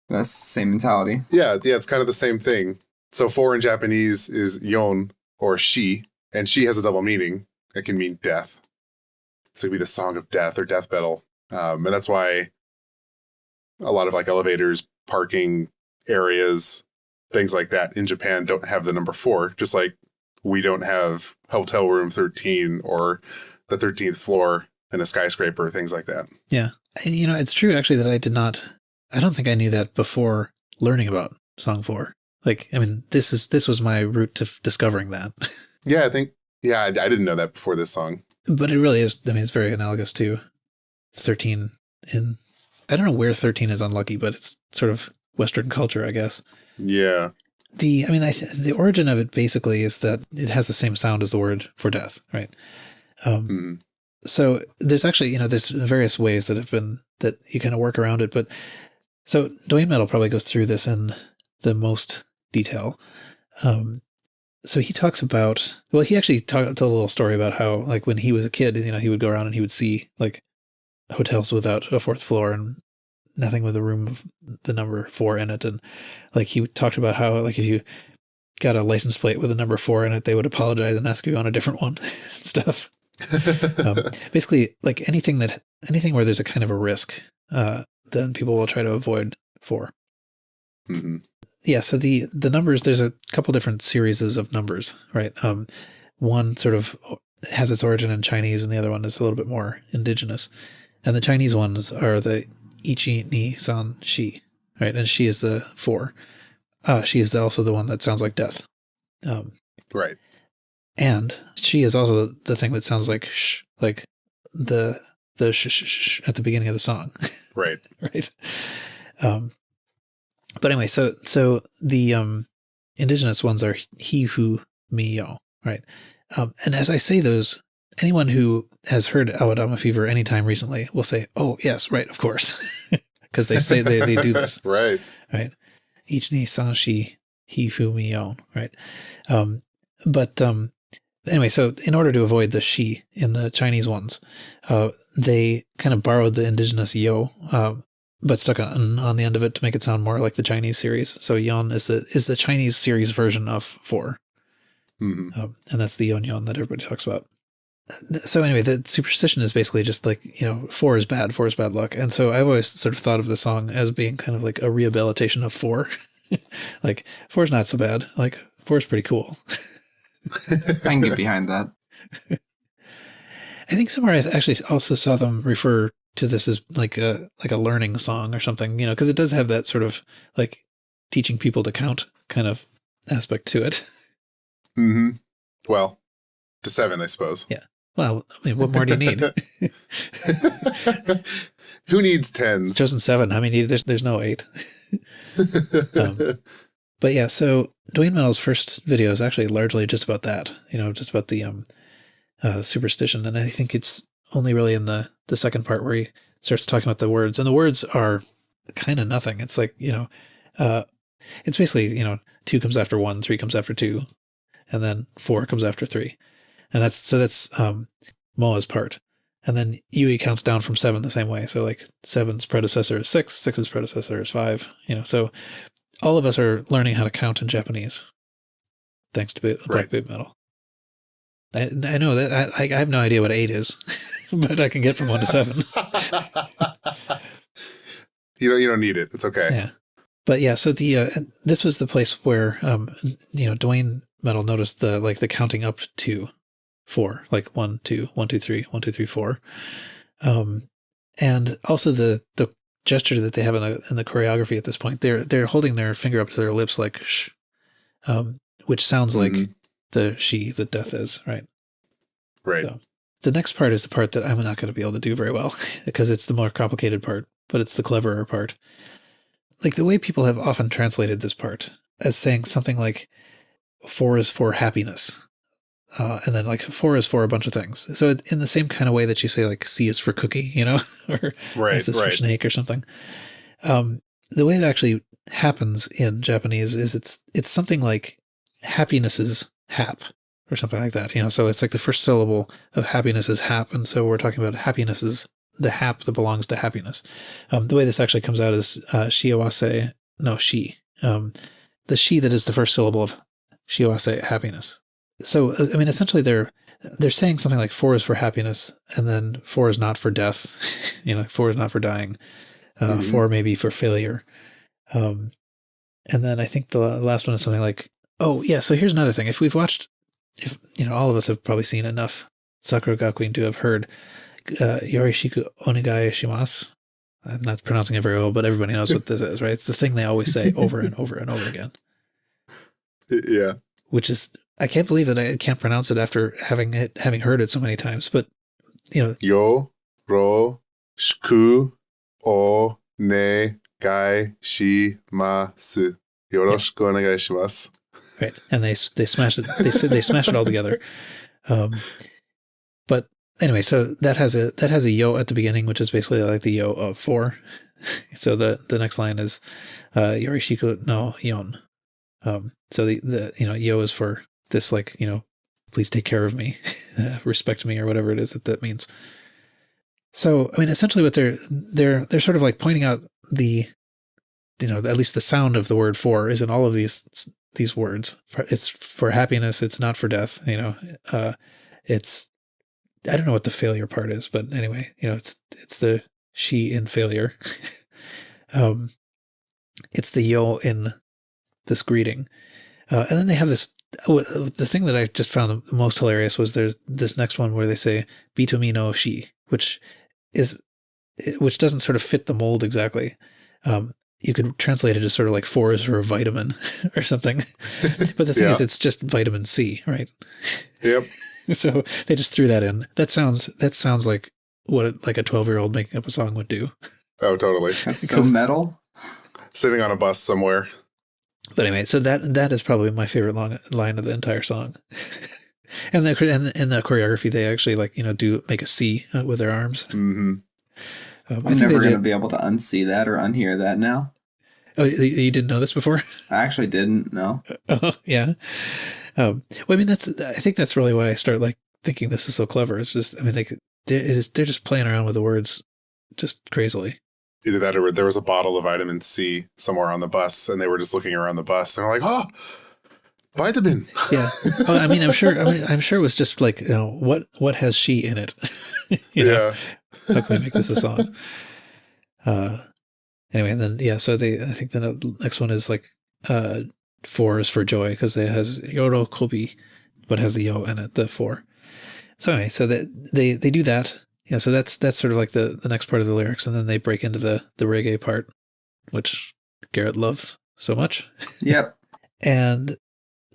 That's the same mentality. Yeah, it's kind of the same thing. So 4 in Japanese is yon, or she, and she has a double meaning. It can mean death. So it could be the song of death or death metal. And that's why a lot of like elevators, parking areas, things like that in Japan don't have the number 4, just like we don't have hotel room 13 or the 13th floor in a skyscraper, things like that. Yeah. And, it's true actually that I don't think I knew that before learning about Song 4. Like, I mean, this was my route to discovering that. Yeah, I didn't know that before this song. But it really is, I mean, it's very analogous to 13 I don't know where 13 is unlucky, but it's sort of Western culture, I guess. Yeah. The origin of it basically is that it has the same sound as the word for death, right? So there's actually, there's various ways that you kind of work around it. But so Dwayne Metal probably goes through this in the most detail. So he talks about, he actually told a little story about how, like, when he was a kid, he would go around and he would see like hotels without a 4th floor and nothing with a room of the number 4 in it. And like, he talked about how, like, if you got a license plate with a number 4 in it, they would apologize and ask you on a different one and stuff. Basically, like anything where there's a kind of a risk, then people will try to avoid 4. Mm-hmm. Yeah, so the numbers, there's a couple different series of numbers, right? One sort of has its origin in Chinese, and the other one is a little bit more indigenous. And the Chinese ones are the Ichi, Ni, San, Shi, right? And Shi is the 4. She is also the one that sounds like death. Right. And Shi is also the thing that sounds like sh, like the sh at the beginning of the song. Right. Right. But anyway, so the indigenous ones are he, who, me, yo, right? And as I say those, anyone who has heard Awadama Fever anytime recently will say, oh, yes, right, of course. Because they say they do this. Right. Right. Ich ni san shi, he, who, me, yo, right? But anyway, so in order to avoid the she in the Chinese ones, they kind of borrowed the indigenous yo, but stuck on the end of it to make it sound more like the Chinese series. So Yon is the Chinese series version of 4. Mm-hmm. And that's the Yon Yon that everybody talks about. So anyway, the superstition is basically just like, 4 is bad, 4 is bad luck. And so I've always sort of thought of the song as being kind of like a rehabilitation of 4. Like 4 is not so bad. Like 4 is pretty cool. I can get behind that. I think somewhere I actually also saw them refer to this as like a learning song or something, because it does have that sort of like teaching people to count kind of aspect to it. Mm-hmm. Well, to 7, I suppose. Yeah. Well, I mean, what more do you need? Who needs 10s? Chosen 7. I mean, there's no 8. But yeah, so Yuimetal's first video is actually largely just about that, just about the superstition. And I think it's only really in the second part where he starts talking about the words. And the words are kind of nothing. It's like, it's basically, 2 comes after 1, 3 comes after 2, and then 4 comes after 3. And that's Moa's part. And then Yui counts down from 7 the same way. So like 7's predecessor is 6, 6's predecessor is 5, so all of us are learning how to count in Japanese thanks to Black BABYMETAL. I know that I have no idea what 8 is, but I can get from 1 to 7. You don't need it. It's okay. Yeah. But yeah, so this was the place where Yuimetal noticed the counting up to 4, like 1, 2, 1, 2, 3, 1, 2, 3, 4. And also the gesture that they have in the choreography at this point, they're holding their finger up to their lips like shh, which sounds like the she that death is, right? Right. So the next part is the part that I'm not going to be able to do very well because it's the more complicated part, but it's the cleverer part. Like the way people have often translated this part as saying something like 4 is for happiness. And then like 4 is for a bunch of things. So in the same kind of way that you say like C is for cookie, or S is for snake or something. The way it actually happens in Japanese is it's something like happiness is hap or something like that. So it's like the first syllable of happiness is hap. And so we're talking about happiness is the hap that belongs to happiness. The way this actually comes out is shiawase, no, shi. The shi that is the first syllable of shiawase, happiness. So, I mean, essentially they're saying something like 4 is for happiness, and then 4 is not for death. 4 is not for dying. 4 may be for failure. And then I think the last one is something like, oh, yeah, so here's another thing. If all of us have probably seen enough Sakura Gakuin to have heard Yorishiku onegai shimasu. I'm not pronouncing it very well, but everybody knows what this is, right? It's the thing they always say over and over and over again. Yeah. Which is, I can't believe that I can't pronounce it after having heard it so many times, but Yo ro shiku o ne gai shimasu. Yoroshiku onegai shimasu. Right. And they smash it. They smash it all together. But anyway, so that has a yo at the beginning, which is basically like the yo of 4. So the next line is Yorishiku no Yon. So the yo is for this, like, please take care of me, respect me, or whatever it is that means. So, I mean, essentially what they're sort of like pointing out the, at least the sound of the word 4 is in all of these words. It's for happiness. It's not for death. It's, I don't know what the failure part is, but anyway, it's the she in failure. It's the yo in this greeting. And then they have this, the thing that I just found the most hilarious was there's this next one where they say, Bitomi no shi, which doesn't sort of fit the mold exactly. You could translate it as sort of like 4 is for a vitamin or something. But the thing is, it's just vitamin C, right? Yep. So they just threw that in. That sounds like what like a 12-year-old making up a song would do. Oh, totally. That's so metal. Sitting on a bus somewhere. But anyway, so that is probably my favorite line of the entire song. And in the choreography, they actually do make a C with their arms. Mm-hmm. I'm never going to be able to unsee that or unhear that now. Oh, you didn't know this before? I actually didn't, no. Oh, yeah. Well, I mean, I think that's really why I start thinking this is so clever. It's just, I mean, they're just playing around with the words just crazily. Either that or there was a bottle of vitamin C somewhere on the bus, and they were just looking around the bus and they're like, oh, vitamin. Yeah. Oh, I mean, I'm sure it was just what has she in it? Yeah. How can we make this a song? Anyway, and then, I think the next one is 4 is for joy because it has yoro kobi, but has the yo in it, the 4. So anyway, so they do that. So that's sort of like the next part of the lyrics, and then they break into the reggae part, which Garrett loves so much. Yep. And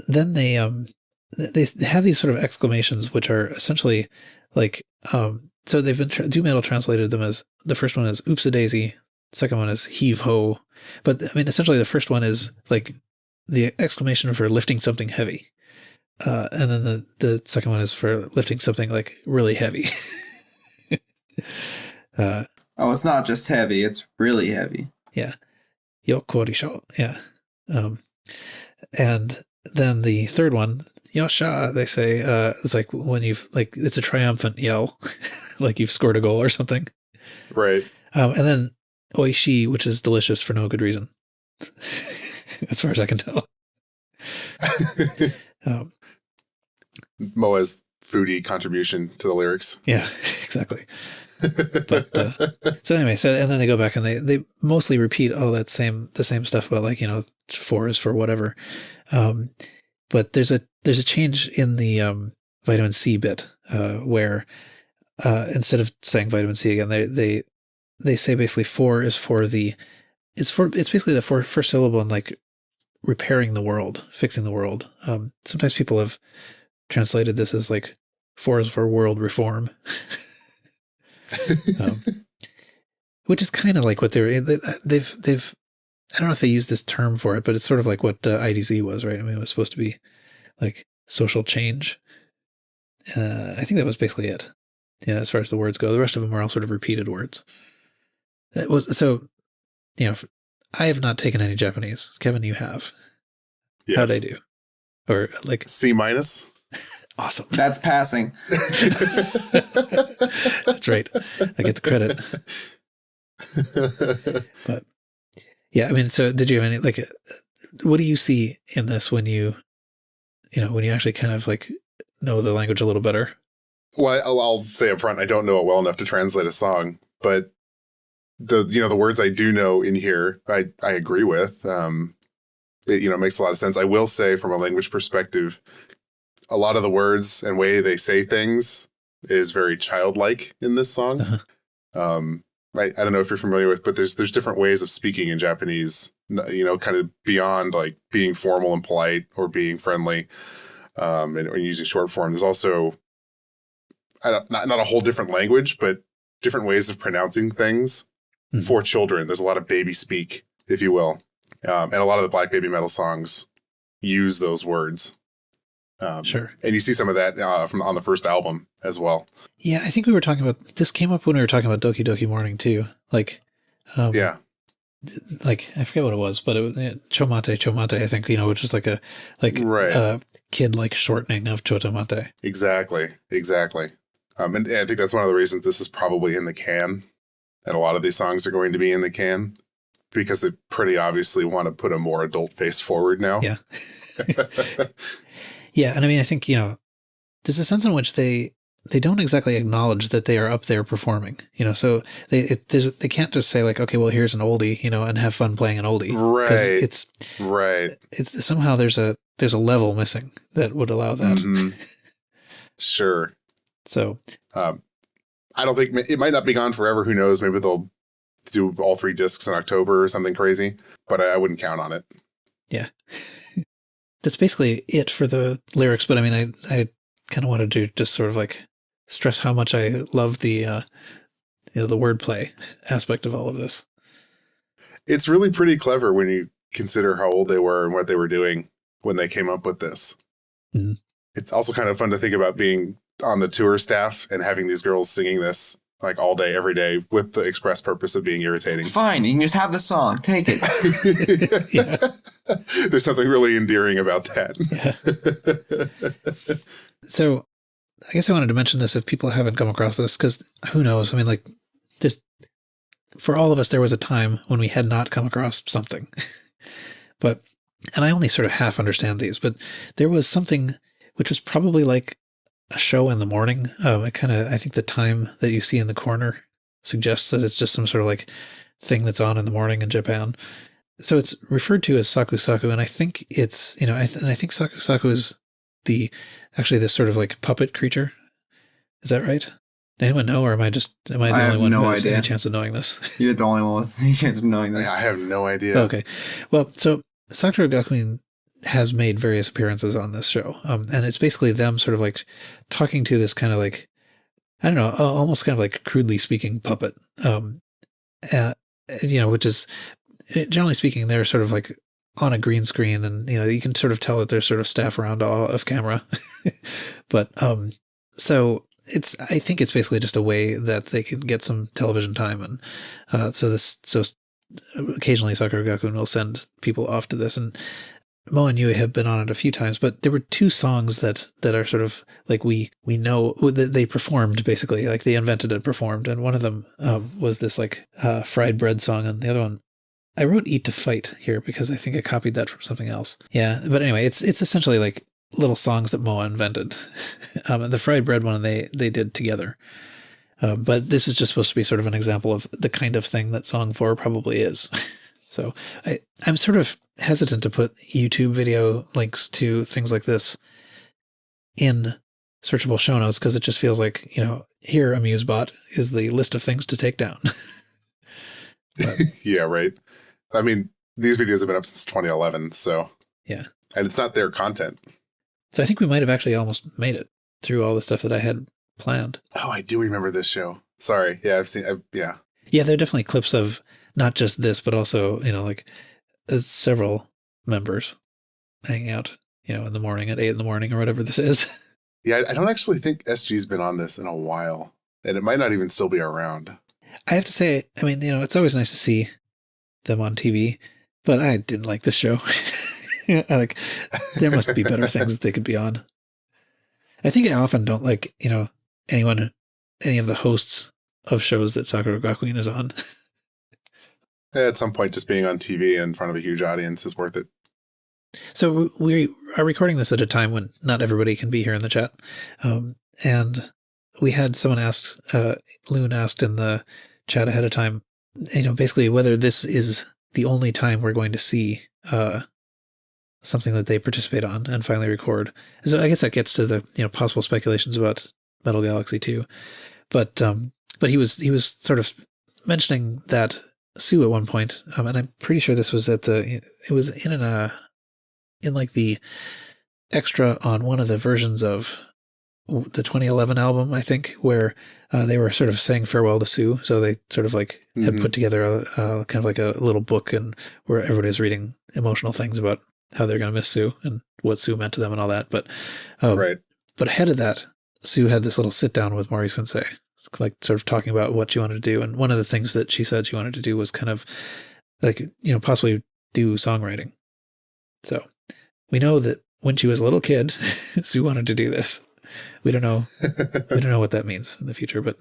then they have these sort of exclamations, which are essentially so they've been Yuimetal translated them as, the first one is oops a daisy, second one is heave ho, but I mean essentially the first one is the exclamation for lifting something heavy, and then the second one is for lifting something really heavy. It's not just heavy, it's really heavy. Yeah. Yokorisho. Yeah. And then the third one, Yosha, they say, it's like when it's a triumphant yell, like you've scored a goal or something. Right. And then oishi, which is delicious for no good reason, as far as I can tell. Moa's foodie contribution to the lyrics. Yeah, exactly. But so anyway, and then they go back and they mostly repeat all the same stuff about 4 is for whatever. But there's a change in the vitamin C bit where instead of saying vitamin C again, they say basically 4 is for it's basically the first syllable in repairing the world, fixing the world. Sometimes people have translated this as 4 is for world reform. Which is kind of like what they've I don't know if they use this term for it, but it's sort of like what IDZ was, right? I mean, it was supposed to be social change. I think that was basically it. Yeah, as far as the words go, the rest of them were all sort of repeated words. It was so. I have not taken any Japanese. Kevin, you have. Yes. How'd I do? Or C-? Awesome. That's passing. That's right. I get the credit. But yeah, I mean, so did you have any what do you see in this when you actually kind of know the language a little better? Well, I'll say up front, I don't know it well enough to translate a song, but the words I do know in here, I agree with. It makes a lot of sense. I will say from a language perspective, a lot of the words and way they say things is very childlike in this song. Uh-huh. I don't know if you're familiar with, but there's different ways of speaking in Japanese, kind of beyond being formal and polite or being friendly, or using short form. There's also not a whole different language, but different ways of pronouncing things for children. There's a lot of baby speak, if you will. And a lot of the Black BABYMETAL songs use those words. Sure. And you see some of that on the first album as well. Yeah, I think we were talking about, this came up when we were talking about Doki Doki Morning too. Yeah. I forget what it was, but it was Chomate, I think, which is a kid shortening of Chotomate. Exactly. And I think that's one of the reasons this is probably in the can. And a lot of these songs are going to be in the can because they pretty obviously want to put a more adult face forward now. Yeah. Yeah. And I mean, I think, there's a sense in which they they don't exactly acknowledge that they are up there performing, so they can't just say like, okay, well, here's an oldie, and have fun playing an oldie. Right. It's somehow there's a level missing that would allow that. Mm-hmm. Sure. So, I don't think it might not be gone forever. Who knows? Maybe they'll do all 3 discs in October or something crazy, but I wouldn't count on it. Yeah. That's basically it for the lyrics. But I mean, I kind of wanted to just sort of like stress how much I love the wordplay aspect of all of this. It's really pretty clever when you consider how old they were and what they were doing when they came up with this. Mm-hmm. It's also kind of fun to think about being on the tour staff and having these girls singing this like all day, every day with the express purpose of being irritating. Fine, you can just have the song. Take it. Yeah. There's something really endearing about that. Yeah. So I guess I wanted to mention this if people haven't come across this, because who knows? I mean, like, just for all of us, there was a time when we had not come across something. And I only sort of half understand these, but there was something which was probably like a show in the morning. I think the time that you see in the corner suggests that it's just some sort of like thing that's on in the morning in Japan. So it's referred to as saku saku, and I think it's, I think saku saku is actually this sort of like puppet creature. Is that right? Anyone know, or am I the only one who has any chance of knowing this? You're the only one with any chance of knowing this. I have no idea. Okay. Well, so Sakura Gakuin has made various appearances on this show. And it's basically them sort of like talking to this kind of like, I don't know, almost kind of like crudely speaking puppet. Which is, generally speaking, they're sort of like on a green screen, and, you can sort of tell that there's sort of staff around off camera. But, so I think it's basically just a way that they can get some television time. And, so occasionally Sakura Gakuin will send people off to this, and Mo and Yui have been on it a few times, but there were 2 songs that are sort of like we know that they performed, basically, like they invented and performed. And one of them was this like fried bread song, and the other one, I wrote "Eat to Fight" here because I think I copied that from something else. Yeah, but anyway, it's essentially like little songs that Moa invented. And the fried bread one they did together. But this is just supposed to be sort of an example of the kind of thing that Song 4 probably is. So I'm sort of hesitant to put YouTube video links to things like this in searchable show notes, because it just feels like, here, AmuseBot is the list of things to take down. Yeah, right. I mean, these videos have been up since 2011, so. Yeah. And it's not their content. So I think we might have actually almost made it through all the stuff that I had planned. Oh, I do remember this show. Sorry. Yeah, yeah. Yeah, there are definitely clips of not just this, but also, like several members hanging out, in the morning at 8 in the morning or whatever this is. Yeah, I don't actually think SG's been on this in a while, and it might not even still be around. I have to say, I mean, it's always nice to see them on TV, but I didn't like this show. Like, there must be better things that they could be on. I think I often don't like, any of the hosts of shows that Sakura Gakuin is on. At some point, just being on TV in front of a huge audience is worth it. So we are recording this at a time when not everybody can be here in the chat. And we had someone asked, Loon asked in the chat ahead of time, basically whether this is the only time we're going to see something that they participate on and finally record. So I guess that gets to the possible speculations about Metal Galaxy 2. But he was sort of mentioning that Sue at one point, and I'm pretty sure this was it was in like the extra on one of the versions of the 2011 album, I think, where they were sort of saying farewell to Sue. So they sort of like had put together a kind of like a little book, and where everybody's reading emotional things about how they're going to miss Sue and what Sue meant to them and all that. But right. But ahead of that, Sue had this little sit down with Mori Sensei, like sort of talking about what she wanted to do. And one of the things that she said she wanted to do was kind of like, possibly do songwriting. So we know that when she was a little kid, Sue wanted to do this. We don't know what that means in the future, but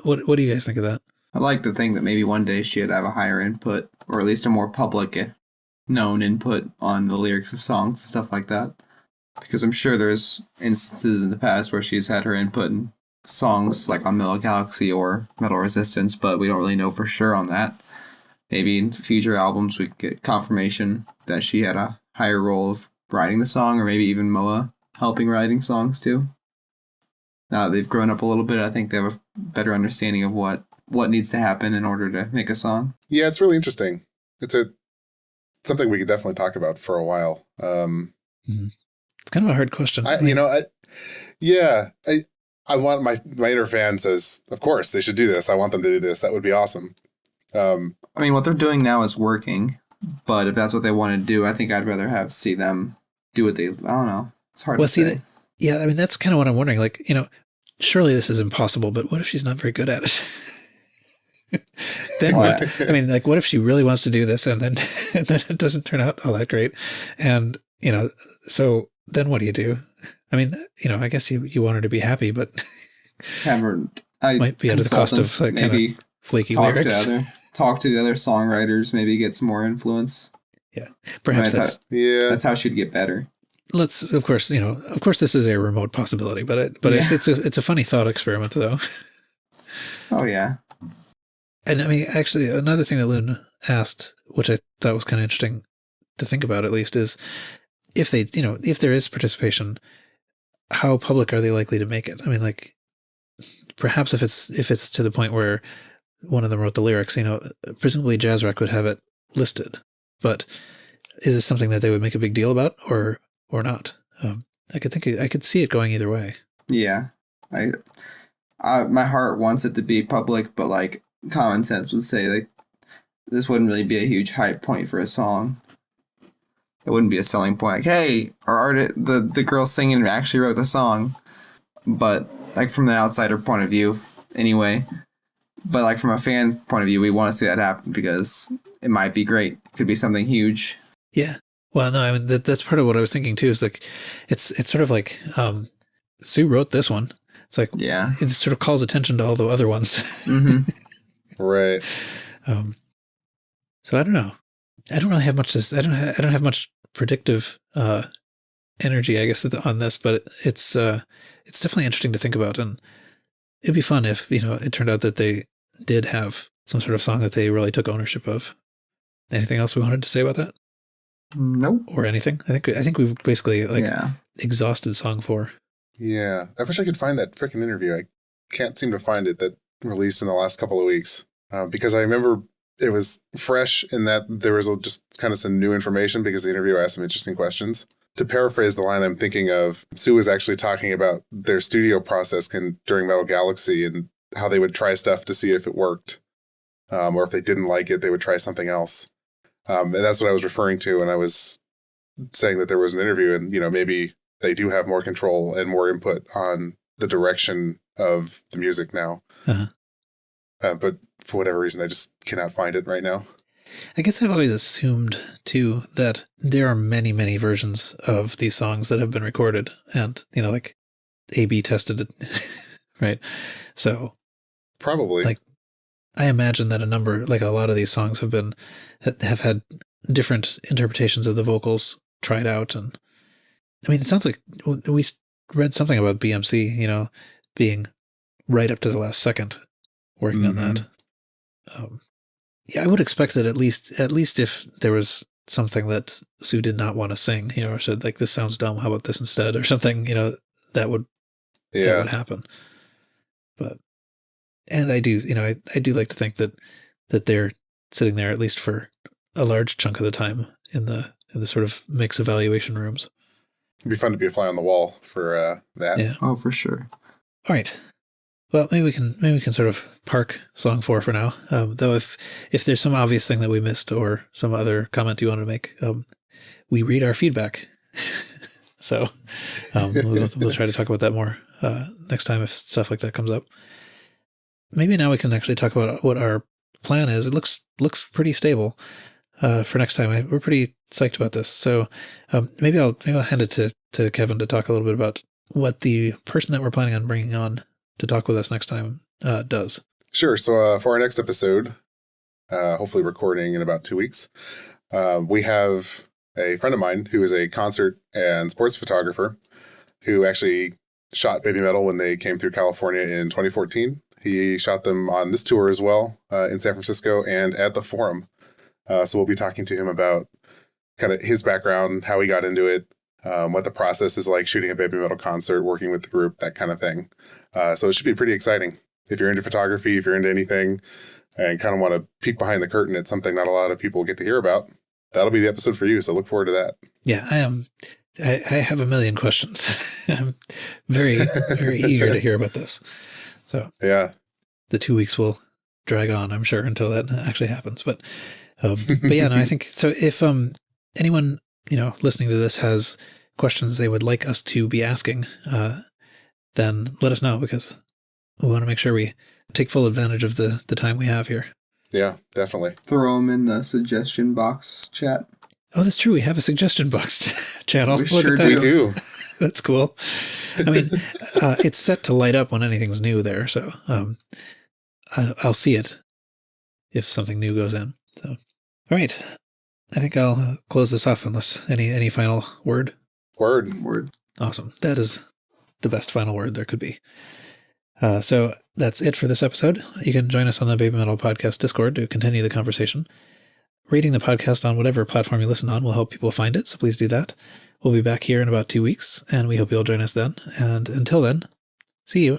what do you guys think of that? I like to think that maybe one day she'd have a higher input, or at least a more public known input on the lyrics of songs and stuff like that. Because I'm sure there's instances in the past where she's had her input in songs like on Metal Galaxy or Metal Resistance, but we don't really know for sure on that. Maybe in future albums we could get confirmation that she had a higher role of writing the song, or maybe even Moa helping writing songs too. Now that they've grown up a little bit, I think they have a better understanding of what needs to happen in order to make a song. Yeah, it's really interesting. It's something we could definitely talk about for a while. It's kind of a hard question. I want my inner fan says, of course they should do this. I want them to do this. That would be awesome. I mean, what they're doing now is working, but if that's what they want to do, I think I'd rather see them do what they. I don't know. It's hard to say. Yeah, I mean, that's kind of what I'm wondering. Like, surely this is impossible, but what if she's not very good at it? Then what? I mean, like, what if she really wants to do this and then it doesn't turn out all that great? And, so then what do you do? I mean, I guess you want her to be happy, but might be at the cost of like maybe kind of flaky lyrics. Talk to the other songwriters, maybe get some more influence. Yeah, perhaps that's how she'd get better. Let's, of course, this is a remote possibility, but it's a funny thought experiment, though. Oh yeah. And I mean, actually, another thing that Loon asked, which I thought was kind of interesting to think about, at least, is if they, if there is participation, how public are they likely to make it? I mean, like, perhaps if it's to the point where one of them wrote the lyrics, presumably Jazzrock would have it listed. But is this something that they would make a big deal about, or not? I could see it going either way. Yeah, my heart wants it to be public, but like common sense would say like this wouldn't really be a huge hype point for a song. It wouldn't be a selling point. Like, hey, the girl singing actually wrote the song, but like from an outsider point of view, anyway. But like from a fan point of view, we want to see that happen because it might be great. It could be something huge. Yeah. Well, no, I mean that's part of what I was thinking too. Is like it's sort of like Sue wrote this one. It's like it sort of calls attention to all the other ones. Mm-hmm. Right. So I don't know. I don't really have much. I don't have much predictive energy, I guess, on this, but it's definitely interesting to think about, and it'd be fun if it turned out that they did have some sort of song that they really took ownership of. Anything else we wanted to say about that? Nope. Or anything? I think we've basically exhausted song 4. Yeah, I wish I could find that freaking interview. I can't seem to find it that released in the last couple of weeks because I remember it was fresh in that there was just kind of some new information because the interviewer asked some interesting questions. To paraphrase the line I'm thinking of, Sue was actually talking about their studio process during Metal Galaxy and how they would try stuff to see if it worked. Or if they didn't like it, they would try something else. And that's what I was referring to when I was saying that there was an interview and, maybe they do have more control and more input on the direction of the music now. Uh-huh. But for whatever reason, I just cannot find it right now. I guess I've always assumed, too, that there are many, many versions of these songs that have been recorded and, like A/B tested it, right? So probably. Like, I imagine that a lot of these songs have had different interpretations of the vocals tried out. And I mean, it sounds like we read something about BMC, being right up to the last second working on that. Yeah, I would expect that at least if there was something that Sue did not want to sing, or said like, this sounds dumb, how about this instead, or something, that would happen. And I do, I do like to think that they're sitting there at least for a large chunk of the time in the sort of mix evaluation rooms. It'd be fun to be a fly on the wall for that. Yeah. Oh, for sure. All right. Well, maybe we can sort of park song 4 for now. Though if there's some obvious thing that we missed or some other comment you want to make, we read our feedback. So we'll try to talk about that more next time if stuff like that comes up. Maybe now we can actually talk about what our plan is. It looks pretty stable for next time. We're pretty psyched about this. So maybe I'll hand it to Kevin to talk a little bit about what the person that we're planning on bringing on to talk with us next time does. Sure. So for our next episode, hopefully recording in about 2 weeks, we have a friend of mine who is a concert and sports photographer who actually shot Baby Metal when they came through California in 2014. He shot them on this tour as well in San Francisco and at the Forum. So we'll be talking to him about kind of his background, how he got into it, what the process is like shooting a Baby Metal concert, working with the group, that kind of thing. So it should be pretty exciting. If you're into photography, if you're into anything and kind of want to peek behind the curtain at something not a lot of people get to hear about, that'll be the episode for you. So look forward to that. Yeah, I am. I have a million questions. I'm very, very eager to hear about this. So yeah, the 2 weeks will drag on, I'm sure, until that actually happens. But yeah, no, I think so. If anyone listening to this has questions they would like us to be asking, then let us know, because we want to make sure we take full advantage of the time we have here. Yeah, definitely. Throw them in the suggestion box chat. Oh, that's true. We have a suggestion box channel. We sure We do. That's cool. I mean, it's set to light up when anything's new there, so I'll see it if something new goes in. So, all right. I think I'll close this off unless any final word. Word. Awesome. That is the best final word there could be. So that's it for this episode. You can join us on the Baby Metal Podcast Discord to continue the conversation. Rating the podcast on whatever platform you listen on will help people find it, so please do that. We'll be back here in about 2 weeks, and we hope you'll join us then. And until then, see you.